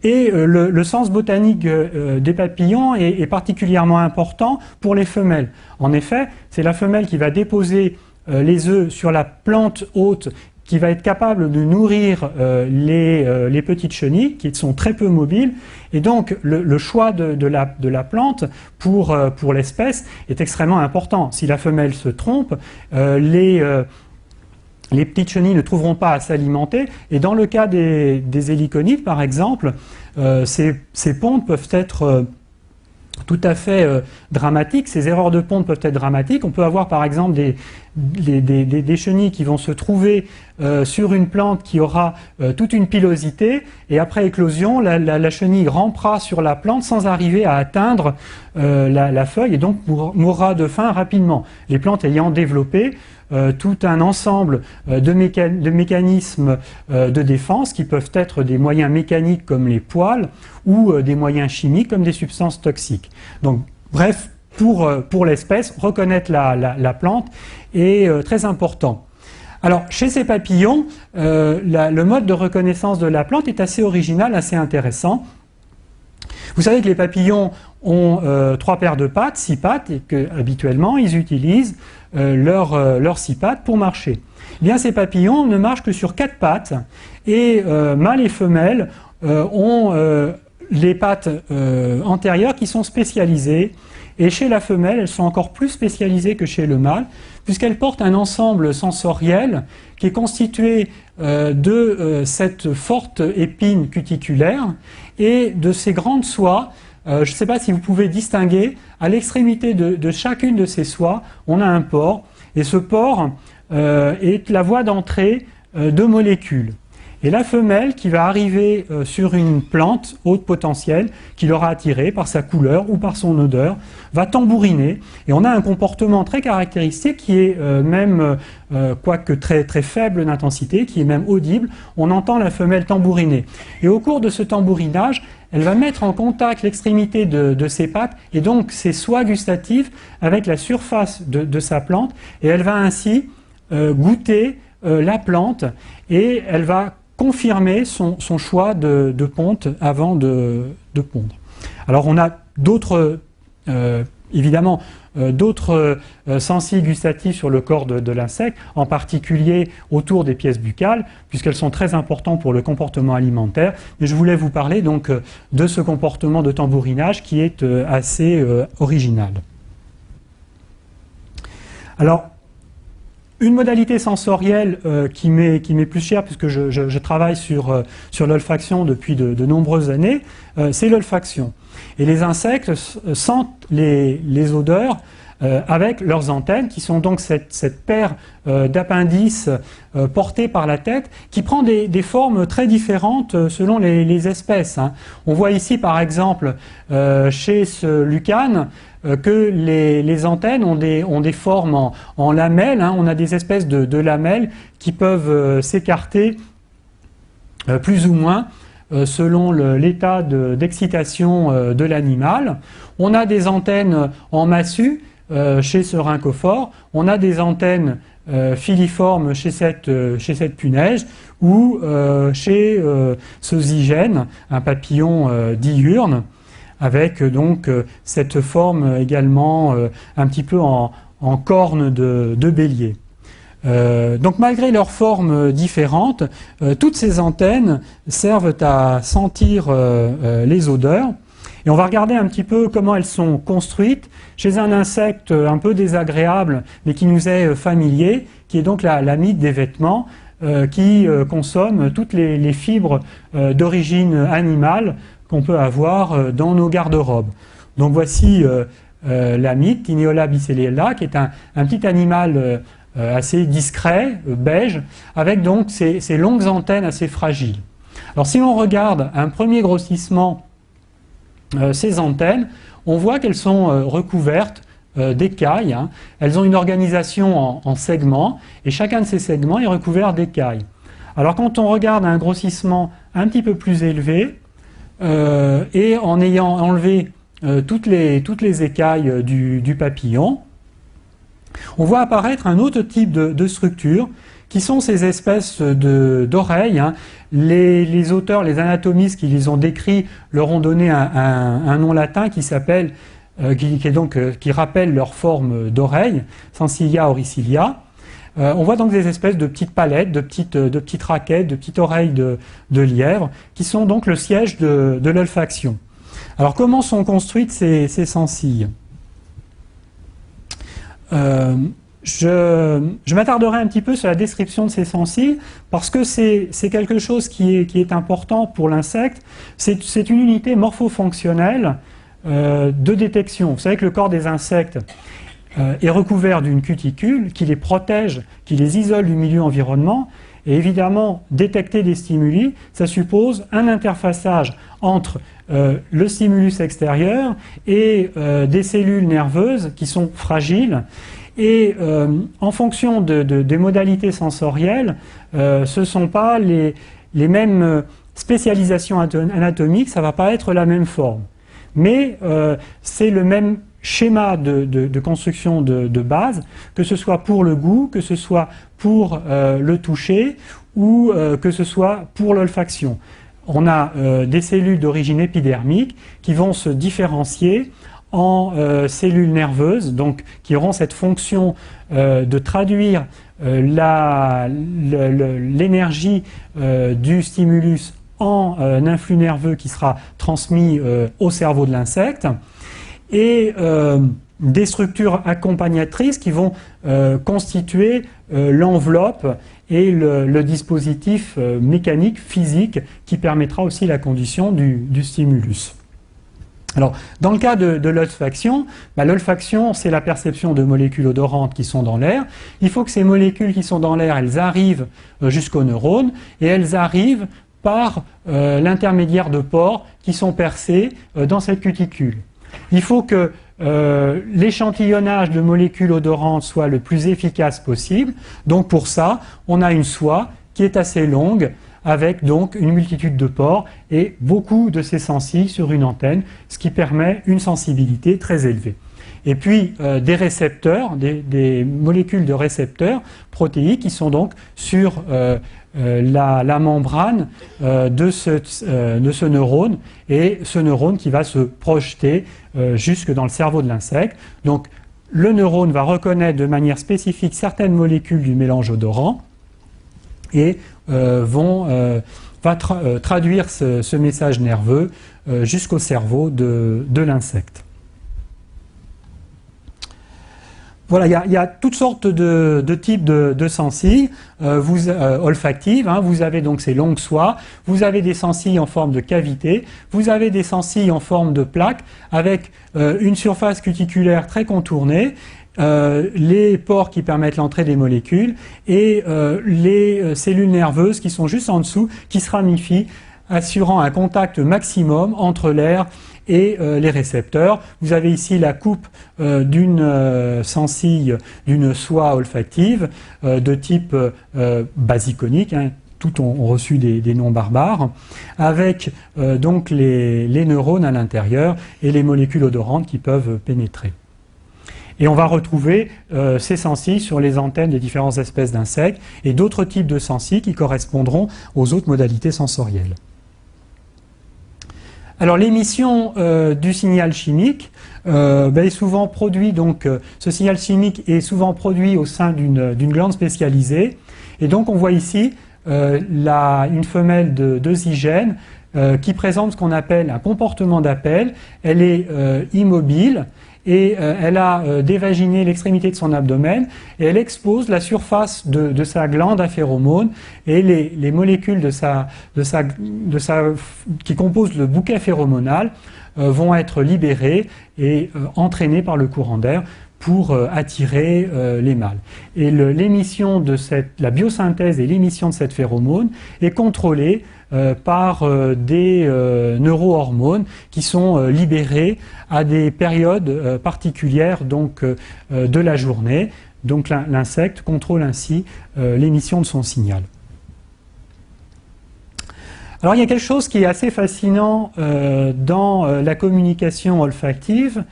Et le sens botanique des papillons est particulièrement important pour les femelles. En effet, c'est la femelle qui va déposer les œufs sur la plante hôte qui va être capable de nourrir les petites chenilles qui sont très peu mobiles. Et donc le choix de la plante pour l'espèce est extrêmement important. Si la femelle se trompe, les petites chenilles ne trouveront pas à s'alimenter. Et dans le cas des héliconides, par exemple, ces pontes peuvent être tout à fait dramatiques. Ces erreurs de ponte peuvent être dramatiques. On peut avoir par exemple des chenilles qui vont se trouver sur une plante qui aura toute une pilosité, et après éclosion, la chenille rampera sur la plante sans arriver à atteindre la feuille, et donc mourra de faim rapidement. Les plantes ayant développé tout un ensemble de mécanismes de défense qui peuvent être des moyens mécaniques comme les poils ou des moyens chimiques comme des substances toxiques. Donc, bref, pour l'espèce, reconnaître la plante est très important. Alors, chez ces papillons, le mode de reconnaissance de la plante est assez original, assez intéressant. Vous savez que les papillons ont 3 paires de pattes, 6 pattes, et qu'habituellement, ils utilisent leurs 6 pattes pour marcher. Eh bien, ces papillons ne marchent que sur 4 pattes, et mâles et femelles ont les pattes antérieures qui sont spécialisées, et chez la femelle, elles sont encore plus spécialisées que chez le mâle, puisqu'elles portent un ensemble sensoriel qui est constitué de cette forte épine cuticulaire et de ces grandes soies. Je ne sais pas si vous pouvez distinguer, à l'extrémité de chacune de ces soies, on a un pore, et ce pore est la voie d'entrée de molécules. Et la femelle qui va arriver sur une plante haute potentielle, qui l'aura attirée par sa couleur ou par son odeur, va tambouriner. Et on a un comportement très caractéristique qui est même, quoique très, très faible d'intensité, qui est même audible. On entend la femelle tambouriner. Et au cours de ce tambourinage, elle va mettre en contact l'extrémité de ses pattes et donc ses soies gustatives avec la surface de sa plante. Et elle va ainsi goûter la plante et elle va confirmer son choix de ponte avant de pondre. Alors on a d'autres, évidemment, d'autres sensibles gustatifs sur le corps de l'insecte, en particulier autour des pièces buccales, puisqu'elles sont très importantes pour le comportement alimentaire. Mais je voulais vous parler donc de ce comportement de tambourinage qui est assez original. Alors, une modalité sensorielle qui m'est plus chère, puisque je travaille sur l'olfaction depuis de nombreuses années, c'est l'olfaction. Et les insectes sentent les odeurs avec leurs antennes, qui sont donc cette paire d'appendices portés par la tête, qui prend des formes très différentes selon les espèces. On voit ici par exemple chez ce lucane que les antennes ont des formes en lamelles. On a des espèces de lamelles qui peuvent s'écarter plus ou moins selon l'état d'excitation de l'animal. On a des antennes en massue chez ce rhincophore. On a des antennes filiformes chez cette punaise ou chez ce zygène, un papillon diurne, avec donc cette forme également un petit peu en corne de bélier. Donc malgré leurs formes différentes, toutes ces antennes servent à sentir les odeurs. Et on va regarder un petit peu comment elles sont construites chez un insecte un peu désagréable, mais qui nous est familier, qui est donc la mite des vêtements, qui consomme toutes les fibres d'origine animale qu'on peut avoir dans nos garde-robes. Donc voici la mite, Tineola bicelluella, qui est un petit animal assez discret, beige, avec donc ces longues antennes assez fragiles. Alors si on regarde un premier grossissement ces antennes, on voit qu'elles sont recouvertes d'écailles. Elles ont une organisation en segments, et chacun de ces segments est recouvert d'écailles. Alors quand on regarde un grossissement un petit peu plus élevé, et en ayant enlevé toutes les écailles du papillon, on voit apparaître un autre type de structure, qui sont ces espèces d'oreilles. Les auteurs, les anatomistes qui les ont décrits, leur ont donné un nom latin qui s'appelle, qui rappelle leur forme d'oreille, Sensilia auricilia. on voit donc des espèces de petites palettes, de petites raquettes, de petites oreilles de lièvre, qui sont donc le siège de l'olfaction. Alors comment sont construites ces sensilles? Je m'attarderai un petit peu sur la description de ces sensilles parce que c'est quelque chose qui est important pour l'insecte. C'est une unité morpho-fonctionnelle de détection. Vous savez que le corps des insectes est recouvert d'une cuticule qui les protège, qui les isole du milieu environnement. Et évidemment, détecter des stimuli, ça suppose un interfaçage entre le stimulus extérieur et des cellules nerveuses qui sont fragiles. Et en fonction des modalités sensorielles, ce ne sont pas les mêmes spécialisations anatomiques, ça ne va pas être la même forme. Mais c'est le même schéma de construction de base, que ce soit pour le goût, que ce soit pour le toucher ou que ce soit pour l'olfaction. On a des cellules d'origine épidermique qui vont se différencier en cellules nerveuses, donc qui auront cette fonction de traduire l'énergie du stimulus en un influx nerveux qui sera transmis au cerveau de l'insecte, et des structures accompagnatrices qui vont constituer l'enveloppe et le dispositif mécanique, physique, qui permettra aussi la condition du stimulus. Alors, dans le cas de l'olfaction, l'olfaction, c'est la perception de molécules odorantes qui sont dans l'air. Il faut que ces molécules qui sont dans l'air, elles arrivent jusqu'aux neurones, et elles arrivent par l'intermédiaire de pores qui sont percés dans cette cuticule. Il faut que l'échantillonnage de molécules odorantes soit le plus efficace possible. Donc pour ça, on a une soie qui est assez longue, avec donc une multitude de pores et beaucoup de ces sensilles sur une antenne, ce qui permet une sensibilité très élevée. Et puis des récepteurs, des molécules de récepteurs protéiques qui sont donc sur la membrane de ce neurone, et ce neurone qui va se projeter jusque dans le cerveau de l'insecte. Donc le neurone va reconnaître de manière spécifique certaines molécules du mélange odorant et va traduire ce message nerveux jusqu'au cerveau de l'insecte. Voilà, il y a toutes sortes de types de sensilles olfactives. Vous avez donc ces longues soies, vous avez des sensilles en forme de cavité, vous avez des sensilles en forme de plaque avec une surface cuticulaire très contournée, les pores qui permettent l'entrée des molécules et les cellules nerveuses qui sont juste en dessous, qui se ramifient, assurant un contact maximum entre l'air et les récepteurs. Vous avez ici la coupe d'une sensille, d'une soie olfactive de type basiconique, toutes ont reçu des noms barbares, avec donc les neurones à l'intérieur et les molécules odorantes qui peuvent pénétrer. Et on va retrouver ces sensilles sur les antennes des différentes espèces d'insectes et d'autres types de sensilles qui correspondront aux autres modalités sensorielles. Alors l'émission du signal chimique est souvent produit, donc ce signal chimique est souvent produit au sein d'une glande spécialisée, et donc on voit ici une femelle de zygène qui présente ce qu'on appelle un comportement d'appel. Elle est immobile et elle a dévaginé l'extrémité de son abdomen et elle expose la surface de sa glande à phéromones, et les molécules qui composent le bouquet phéromonal vont être libérées et entraînées par le courant d'air pour attirer les mâles. Et la biosynthèse et l'émission de cette phéromone est contrôlée par des neurohormones qui sont libérés à des périodes particulières donc, de la journée. Donc l'insecte contrôle ainsi l'émission de son signal. Alors il y a quelque chose qui est assez fascinant dans la communication olfactive,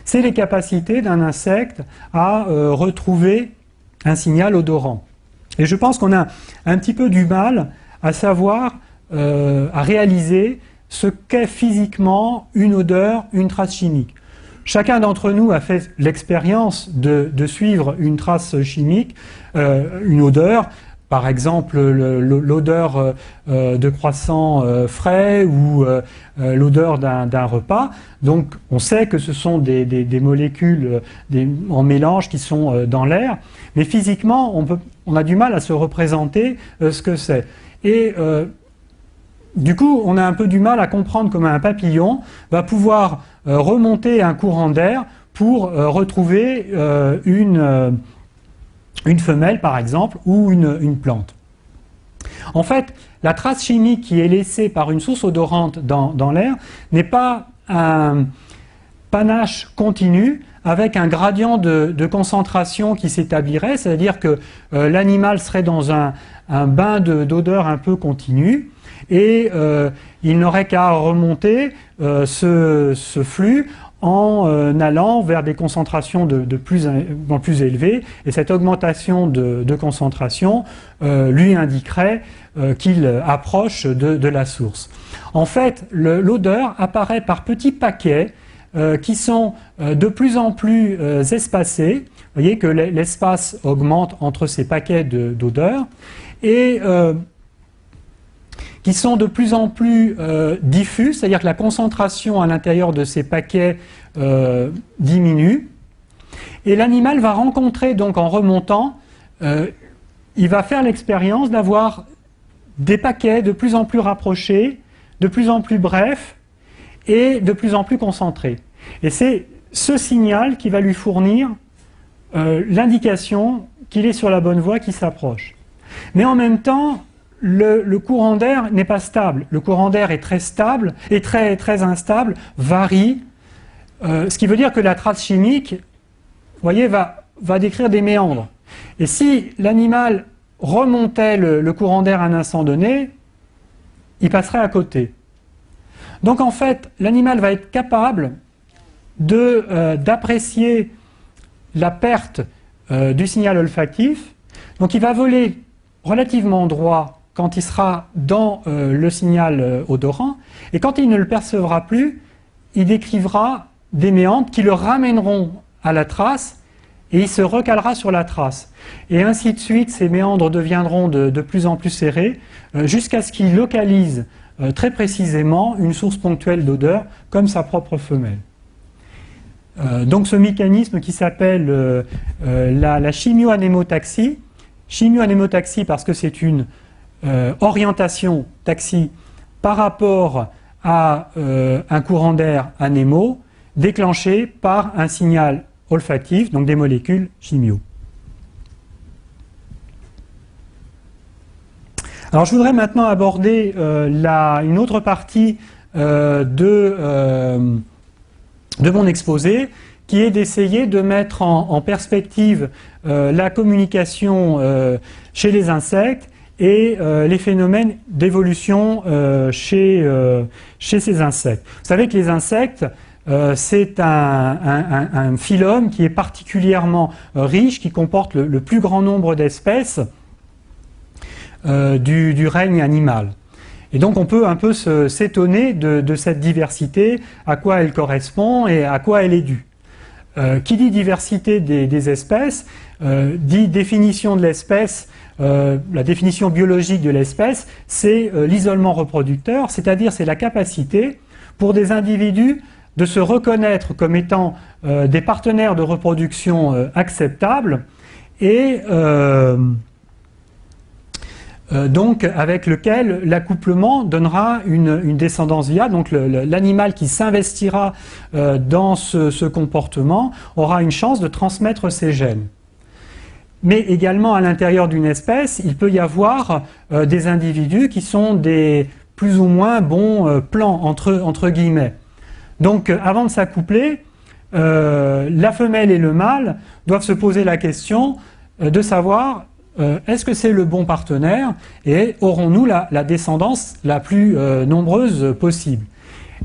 c'est les capacités d'un insecte à retrouver un signal odorant. Et je pense qu'on a un petit peu du mal à savoir, à réaliser ce qu'est physiquement une odeur, une trace chimique. Chacun d'entre nous a fait l'expérience de suivre une trace chimique, une odeur, par exemple l'odeur de croissant frais ou l'odeur d'un repas. Donc on sait que ce sont des molécules en mélange qui sont dans l'air, mais physiquement on a du mal à se représenter ce que c'est. Et du coup on a un peu du mal à comprendre comment un papillon va pouvoir remonter un courant d'air pour retrouver une femelle par exemple ou une plante. En fait, la trace chimique qui est laissée par une source odorante dans l'air n'est pas un panache continu avec un gradient de concentration qui s'établirait, c'est-à-dire que l'animal serait dans un bain d'odeur un peu continu et il n'aurait qu'à remonter ce flux en allant vers des concentrations de plus en plus élevées, et cette augmentation de concentration lui indiquerait qu'il approche de la source. En fait, l'odeur apparaît par petits paquets qui sont de plus en plus espacés. Vous voyez que l'espace augmente entre ces paquets d'odeur, et qui sont de plus en plus diffus, c'est-à-dire que la concentration à l'intérieur de ces paquets diminue, et l'animal va rencontrer donc en remontant, il va faire l'expérience d'avoir des paquets de plus en plus rapprochés, de plus en plus brefs et de plus en plus concentrés. Et c'est ce signal qui va lui fournir l'indication qu'il est sur la bonne voie, qu'il s'approche. Mais en même temps, le courant d'air n'est pas stable. Le courant d'air est très stable et très instable, varie, ce qui veut dire que la trace chimique, vous voyez, va décrire des méandres. Et si l'animal remontait le courant d'air à un instant donné, il passerait à côté. Donc en fait, l'animal va être capable d'apprécier la perte du signal olfactif. Donc il va voler relativement droit quand il sera dans le signal odorant, et quand il ne le percevra plus, il décrivera des méandres qui le ramèneront à la trace, et il se recalera sur la trace. Et ainsi de suite, ces méandres deviendront de plus en plus serrés, jusqu'à ce qu'il localise très précisément une source ponctuelle d'odeur, comme sa propre femelle. Donc ce mécanisme qui s'appelle la chimio-anémotaxie parce que c'est une orientation taxi par rapport à un courant d'air anémo déclenché par un signal olfactif, donc des molécules chimio. Alors je voudrais maintenant aborder une autre partie de mon exposé, qui est d'essayer de mettre en perspective la communication chez les insectes et les phénomènes d'évolution chez ces insectes. Vous savez que les insectes, c'est un phylum qui est particulièrement riche, qui comporte le plus grand nombre d'espèces du règne animal. Et donc on peut un peu s'étonner de cette diversité, à quoi elle correspond et à quoi elle est due. Qui dit diversité des espèces, dit définition de l'espèce, la définition biologique de l'espèce, c'est l'isolement reproducteur, c'est-à-dire c'est la capacité pour des individus de se reconnaître comme étant des partenaires de reproduction acceptables et donc avec lequel l'accouplement donnera une descendance viable. Donc l'animal qui s'investira dans ce comportement aura une chance de transmettre ses gènes. Mais également à l'intérieur d'une espèce, il peut y avoir des individus qui sont des plus ou moins bons plants, entre guillemets. Donc avant de s'accoupler, la femelle et le mâle doivent se poser la question de savoir est-ce que c'est le bon partenaire et aurons-nous la descendance la plus nombreuse possible.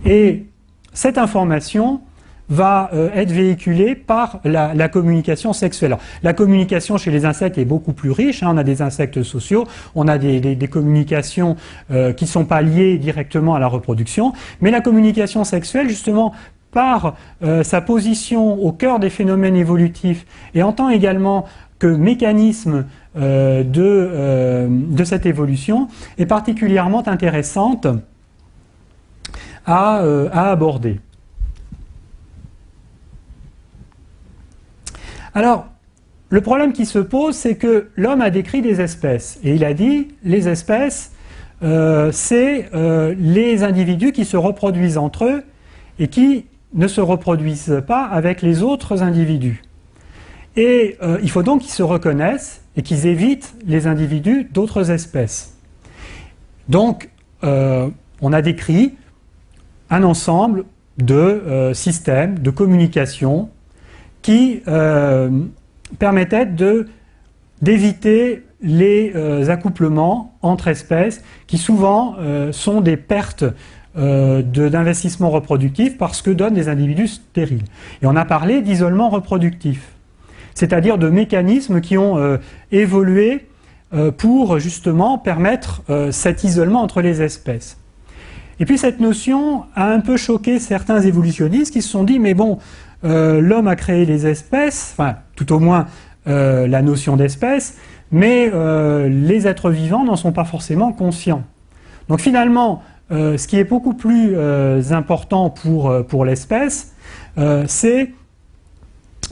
Et cette information va être véhiculée par la communication sexuelle. Alors, la communication chez les insectes est beaucoup plus riche, hein, on a des insectes sociaux, on a des communications qui ne sont pas liées directement à la reproduction, mais la communication sexuelle justement par sa position au cœur des phénomènes évolutifs et en tant également que mécanisme de cette évolution, est particulièrement intéressante à aborder. Alors, le problème qui se pose, c'est que l'homme a décrit des espèces. Et il a dit, les espèces, c'est les individus qui se reproduisent entre eux et qui ne se reproduisent pas avec les autres individus. Et il faut donc qu'ils se reconnaissent et qu'ils évitent les individus d'autres espèces. Donc, on a décrit un ensemble de systèmes de communication qui permettaient d'éviter les accouplements entre espèces qui souvent sont des pertes d'investissement reproductif parce que donnent des individus stériles. Et on a parlé d'isolement reproductif, c'est-à-dire de mécanismes qui ont évolué pour justement permettre cet isolement entre les espèces. Et puis cette notion a un peu choqué certains évolutionnistes qui se sont dit mais bon, l'homme a créé les espèces, enfin tout au moins la notion d'espèce, mais les êtres vivants n'en sont pas forcément conscients. Donc finalement, ce qui est beaucoup plus important pour l'espèce, c'est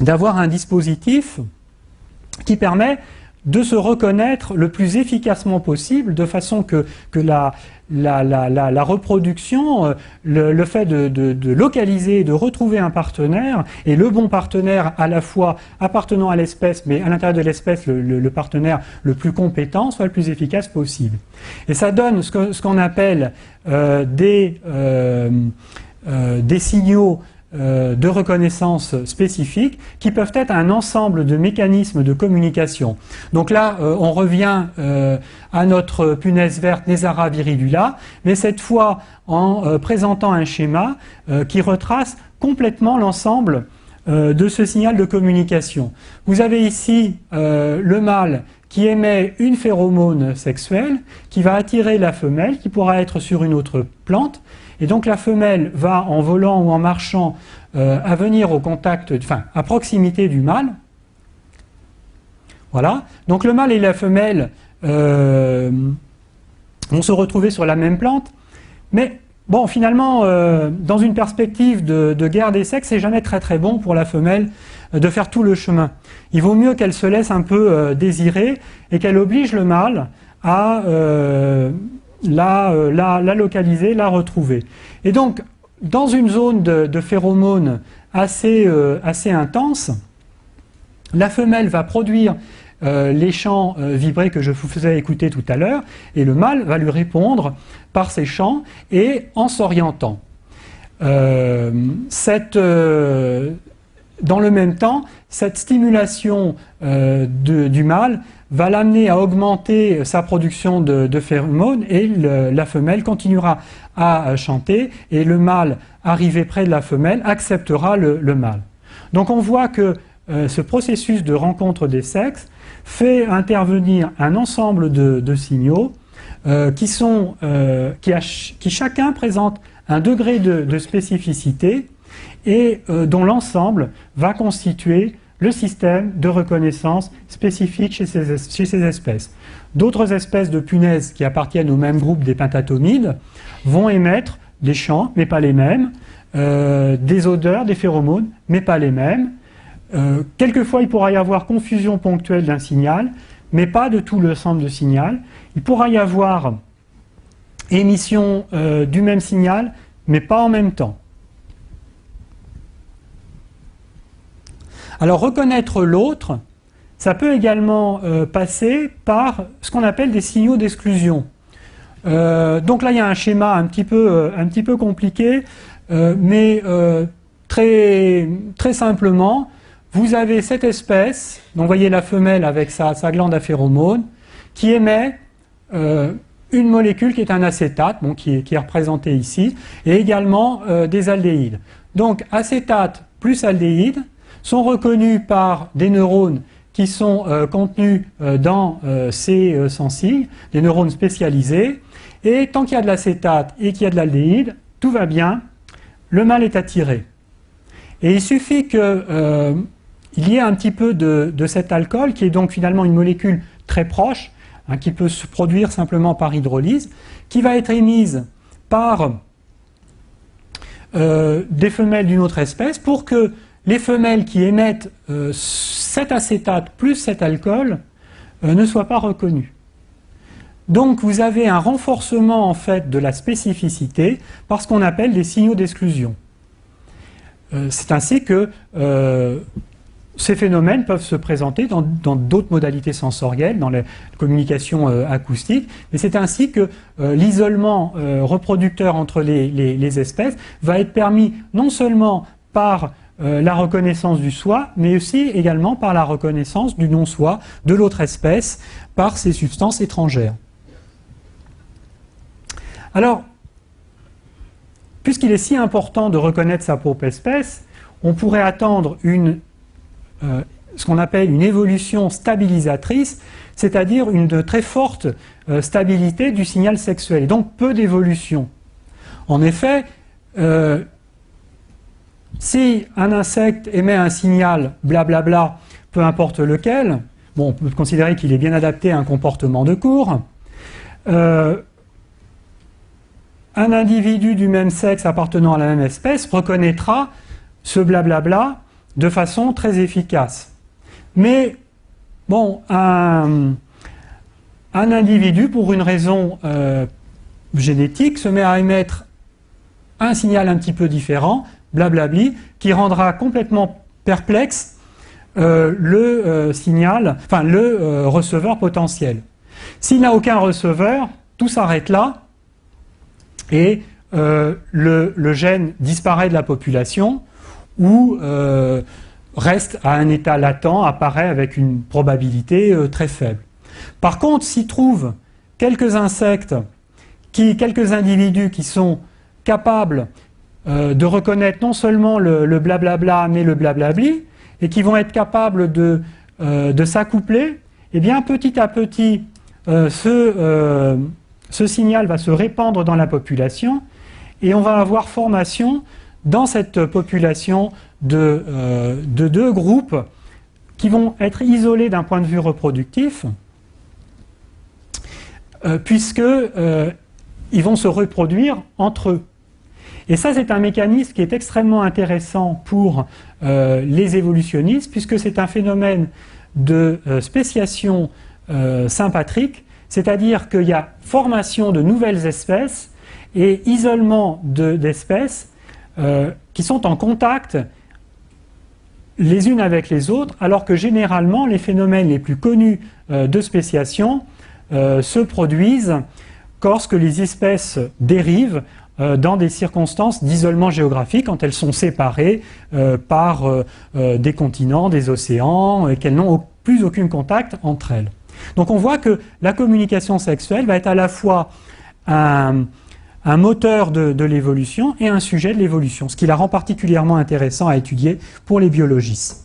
d'avoir un dispositif qui permet de se reconnaître le plus efficacement possible, de façon que la reproduction, le fait de localiser, de retrouver un partenaire, et le bon partenaire à la fois appartenant à l'espèce, mais à l'intérieur de l'espèce, le partenaire le plus compétent, soit le plus efficace possible. Et ça donne ce qu'on appelle des signaux de reconnaissance spécifiques qui peuvent être un ensemble de mécanismes de communication. Donc là, on revient à notre punaise verte Neisara viridula, mais cette fois en présentant un schéma qui retrace complètement l'ensemble de ce signal de communication. Vous avez ici le mâle qui émet une phéromone sexuelle qui va attirer la femelle qui pourra être sur une autre plante. Et donc la femelle va, en volant ou en marchant, à venir au contact, enfin à proximité du mâle. Voilà. Donc le mâle et la femelle vont se retrouver sur la même plante. Mais bon, finalement, dans une perspective de guerre des sexes, c'est jamais très très bon pour la femelle de faire tout le chemin. Il vaut mieux qu'elle se laisse un peu désirer et qu'elle oblige le mâle à la localiser, la retrouver. Et donc, dans une zone de phéromones assez intense, la femelle va produire les chants vibrés que je vous faisais écouter tout à l'heure, et le mâle va lui répondre par ces chants et en s'orientant. Dans le même temps, cette stimulation du mâle va l'amener à augmenter sa production de phéromones et la femelle continuera à chanter et le mâle, arrivé près de la femelle, acceptera le mâle. Donc on voit que ce processus de rencontre des sexes fait intervenir un ensemble de signaux qui chacun présente un degré de spécificité et dont l'ensemble va constituer le système de reconnaissance spécifique chez ces espèces. D'autres espèces de punaises qui appartiennent au même groupe des pentatomides vont émettre des chants, mais pas les mêmes, des odeurs, des phéromones, mais pas les mêmes. Quelquefois, il pourra y avoir confusion ponctuelle d'un signal, mais pas de tout l'ensemble de signal. Il pourra y avoir émission du même signal, mais pas en même temps. Alors reconnaître l'autre, ça peut également passer par ce qu'on appelle des signaux d'exclusion. Donc là il y a un schéma un petit peu compliqué, mais très simplement, vous avez cette espèce, donc vous voyez la femelle avec sa glande à phéromones, qui émet une molécule qui est un acétate, bon, qui est représenté ici, et également des aldéhydes. Donc acétate plus aldéhyde sont reconnus par des neurones qui sont contenus dans ces sensiles, des neurones spécialisés, et tant qu'il y a de l'acétate et qu'il y a de l'aldéhyde, tout va bien, le mâle est attiré. Et il suffit que il y ait un petit peu de cet alcool, qui est donc finalement une molécule très proche, hein, qui peut se produire simplement par hydrolyse, qui va être émise par des femelles d'une autre espèce, pour que les femelles qui émettent cet acétate plus cet alcool ne soient pas reconnues. Donc vous avez un renforcement en fait de la spécificité par ce qu'on appelle des signaux d'exclusion. C'est ainsi que ces phénomènes peuvent se présenter dans d'autres modalités sensorielles, dans la communication acoustique, mais c'est ainsi que l'isolement reproducteur entre les espèces va être permis non seulement par la reconnaissance du soi, mais aussi également par la reconnaissance du non-soi de l'autre espèce par ces substances étrangères. Alors, puisqu'il est si important de reconnaître sa propre espèce, on pourrait attendre ce qu'on appelle une évolution stabilisatrice, c'est-à-dire une très forte stabilité du signal sexuel, et donc peu d'évolution. En effet, si un insecte émet un signal blablabla, peu importe lequel, bon, on peut considérer qu'il est bien adapté à un comportement de cours. Un individu du même sexe appartenant à la même espèce reconnaîtra ce blablabla de façon très efficace. Mais bon, un individu, pour une raison génétique, se met à émettre un signal un petit peu différent, blablabli, qui rendra complètement perplexe le receveur potentiel. S'il n'a aucun receveur, tout s'arrête là et le gène disparaît de la population ou reste à un état latent, apparaît avec une probabilité très faible. Par contre, s'il trouve quelques individus qui sont capables de reconnaître non seulement le blablabla, mais le blablabli, et qui vont être capables de s'accoupler, eh bien petit à petit, ce signal va se répandre dans la population, et on va avoir formation dans cette population de deux groupes qui vont être isolés d'un point de vue reproductif, puisqu'ils vont se reproduire entre eux. Et ça, c'est un mécanisme qui est extrêmement intéressant pour les évolutionnistes, puisque c'est un phénomène de spéciation sympatrique, c'est-à-dire qu'il y a formation de nouvelles espèces et isolement d'espèces qui sont en contact les unes avec les autres, alors que généralement les phénomènes les plus connus de spéciation se produisent lorsque les espèces dérivent dans des circonstances d'isolement géographique, quand elles sont séparées par des continents, des océans, et qu'elles n'ont plus aucun contact entre elles. Donc on voit que la communication sexuelle va être à la fois un moteur de l'évolution et un sujet de l'évolution, ce qui la rend particulièrement intéressant à étudier pour les biologistes.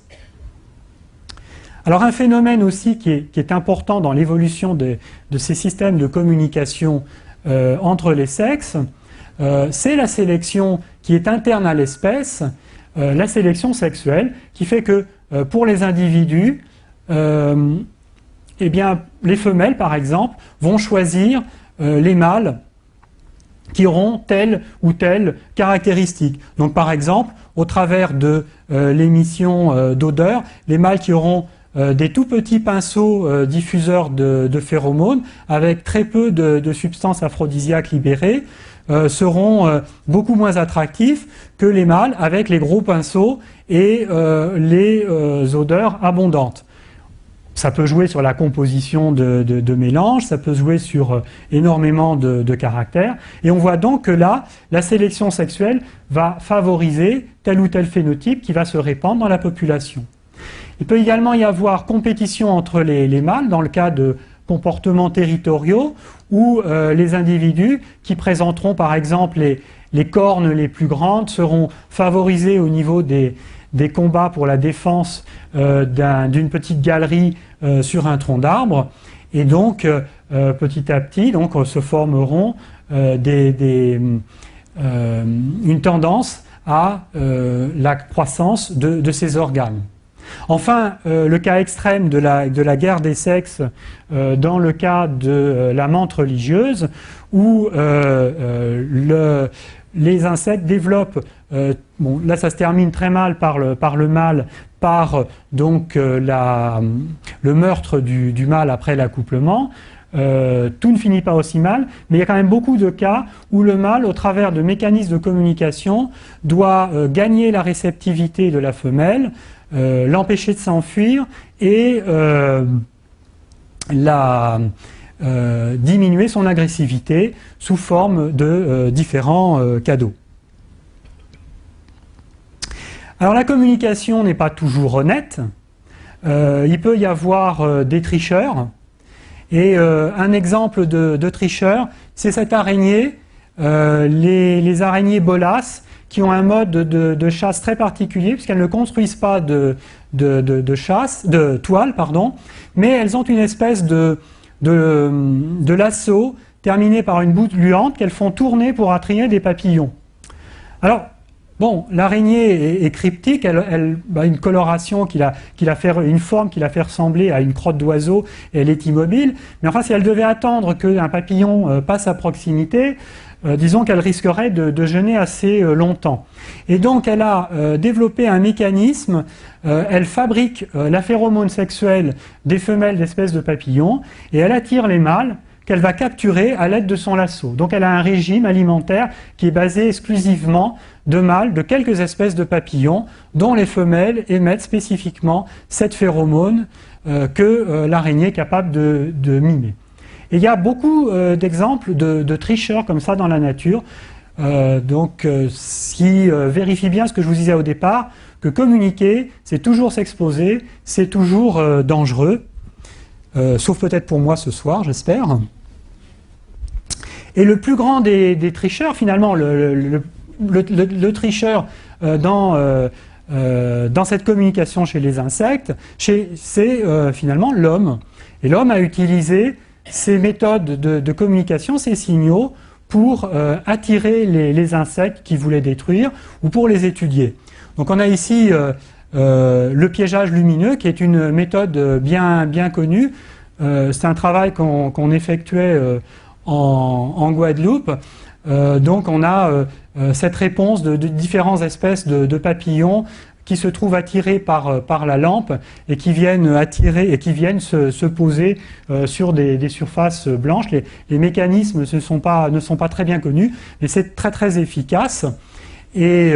Alors un phénomène aussi qui est important dans l'évolution de ces systèmes de communication entre les sexes, c'est la sélection qui est interne à l'espèce, la sélection sexuelle, qui fait que pour les individus, eh bien, les femelles, par exemple, vont choisir les mâles qui auront telle ou telle caractéristique. Donc, par exemple, au travers de l'émission d'odeur, les mâles qui auront des tout petits pinceaux diffuseurs de phéromones, avec très peu de substances aphrodisiaques libérées, seront beaucoup moins attractifs que les mâles avec les gros pinceaux et les odeurs abondantes. Ça peut jouer sur la composition de mélange, ça peut jouer sur énormément de caractères. Et on voit donc que là, la sélection sexuelle va favoriser tel ou tel phénotype qui va se répandre dans la population. Il peut également y avoir compétition entre les mâles, dans le cas de comportements territoriaux, où les individus qui présenteront par exemple les cornes les plus grandes seront favorisés au niveau des combats pour la défense d'une petite galerie sur un tronc d'arbre, et donc petit à petit se formeront une tendance à la croissance de ces organes. Enfin, le cas extrême de la guerre des sexes dans le cas de la menthe religieuse, où les insectes développent, bon, là ça se termine très mal par le mâle, par donc le meurtre du mâle après l'accouplement. Tout ne finit pas aussi mal, mais il y a quand même beaucoup de cas où le mâle, au travers de mécanismes de communication, doit gagner la réceptivité de la femelle, l'empêcher de s'enfuir et diminuer son agressivité sous forme de différents cadeaux. Alors la communication n'est pas toujours honnête, il peut y avoir des tricheurs, et un exemple de tricheur, c'est cette araignée, les araignées bolas, qui ont un mode de chasse très particulier, puisqu'elles ne construisent pas de toile, mais elles ont une espèce de lasso terminé par une boule luante qu'elles font tourner pour attirer des papillons. Alors, bon, l'araignée est cryptique, elle a une coloration une forme qui la fait ressembler à une crotte d'oiseau, et elle est immobile, mais enfin, si elle devait attendre qu'un papillon passe à proximité, disons qu'elle risquerait de jeûner assez longtemps. Et donc elle a développé un mécanisme, elle fabrique la phéromone sexuelle des femelles d'espèces de papillons, et elle attire les mâles qu'elle va capturer à l'aide de son lasso. Donc elle a un régime alimentaire qui est basé exclusivement de mâles de quelques espèces de papillons, dont les femelles émettent spécifiquement cette phéromone que l'araignée est capable de mimer. Et il y a beaucoup d'exemples de tricheurs comme ça dans la nature, qui vérifient bien ce que je vous disais au départ, que communiquer, c'est toujours s'exposer, c'est toujours dangereux, sauf peut-être pour moi ce soir, j'espère. Et le plus grand des tricheurs, finalement, le tricheur dans cette communication chez les insectes, c'est finalement l'homme. Et l'homme a utilisé ces méthodes de communication, ces signaux, pour attirer les insectes qu'il voulait détruire ou pour les étudier. Donc on a ici le piégeage lumineux, qui est une méthode bien connue. C'est un travail qu'on effectuait en Guadeloupe. Donc on a cette réponse de différentes espèces de papillons qui se trouvent attirés par la lampe et qui viennent se poser sur des surfaces blanches. Les mécanismes ne sont pas très bien connus, mais c'est très efficace. Et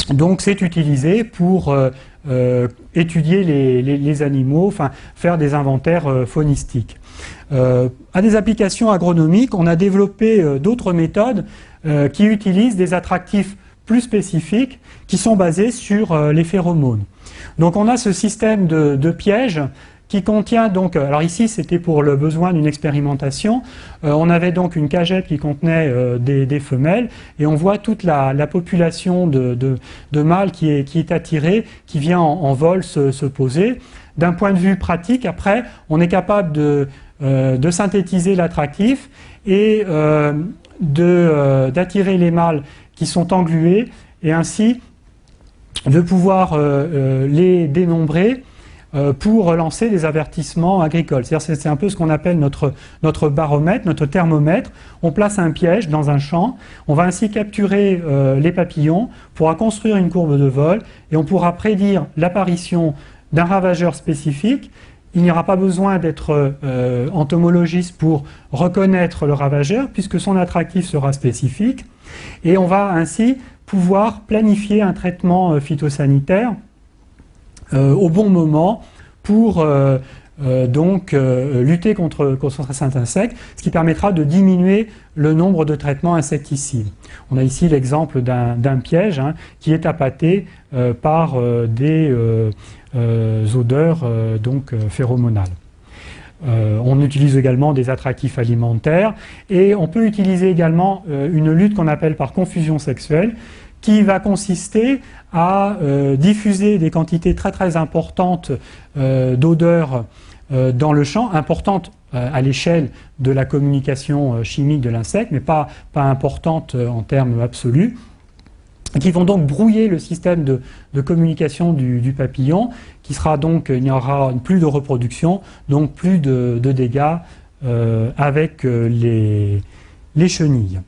donc c'est utilisé pour étudier les animaux, enfin faire des inventaires faunistiques. À des applications agronomiques, on a développé d'autres méthodes qui utilisent des attractifs plus spécifiques qui sont basés sur les phéromones. Donc on a ce système de piège qui contient donc, alors ici c'était pour le besoin d'une expérimentation, on avait donc une cagette qui contenait des femelles et on voit toute la population de mâles qui est attirée, qui vient en vol se poser. D'un point de vue pratique, après, on est capable de synthétiser l'attractif et d'attirer les mâles qui sont englués et ainsi de pouvoir les dénombrer pour lancer des avertissements agricoles. C'est un peu ce qu'on appelle notre baromètre, notre thermomètre. On place un piège dans un champ, on va ainsi capturer les papillons, on pourra construire une courbe de vol et on pourra prédire l'apparition d'un ravageur spécifique. Il n'y aura pas besoin d'être entomologiste pour reconnaître le ravageur puisque son attractif sera spécifique et on va ainsi pouvoir planifier un traitement phytosanitaire au bon moment pour lutter contre cet insecte, ce qui permettra de diminuer le nombre de traitements insecticides. On a ici l'exemple d'un piège qui est appâté par des odeurs phéromonales. On utilise également des attractifs alimentaires et on peut utiliser également une lutte qu'on appelle par confusion sexuelle qui va consister à diffuser des quantités très importantes d'odeurs dans le champ, importante à l'échelle de la communication chimique de l'insecte, mais pas importante en termes absolus, qui vont donc brouiller le système de communication du papillon, qui sera donc, il n'y aura plus de reproduction, donc plus de dégâts avec les chenilles.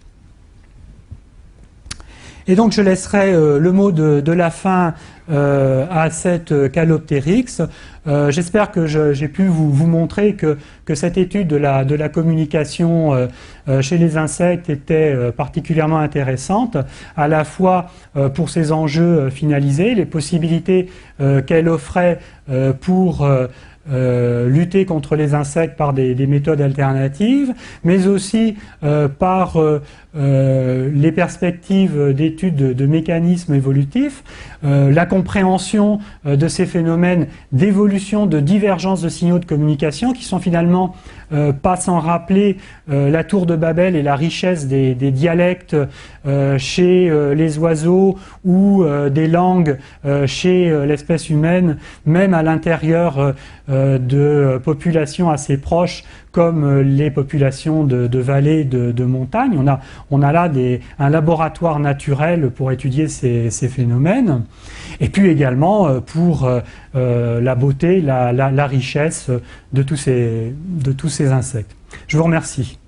Et donc je laisserai le mot de la fin à cette Calopteryx. J'espère que j'ai pu vous montrer que cette étude de la communication chez les insectes était particulièrement intéressante, à la fois pour ses enjeux finalisés, les possibilités qu'elle offrait pour lutter contre les insectes par des méthodes alternatives, mais aussi par les perspectives d'études de mécanismes évolutifs, la compréhension de ces phénomènes d'évolution, de divergence de signaux de communication qui sont finalement pas sans rappeler la tour de Babel et la richesse des dialectes chez les oiseaux ou des langues chez l'espèce humaine, même à l'intérieur de populations assez proches comme les populations de vallées, de montagnes. On a là un laboratoire naturel pour étudier ces phénomènes. Et puis également pour la beauté, la richesse de tous ces insectes. Je vous remercie.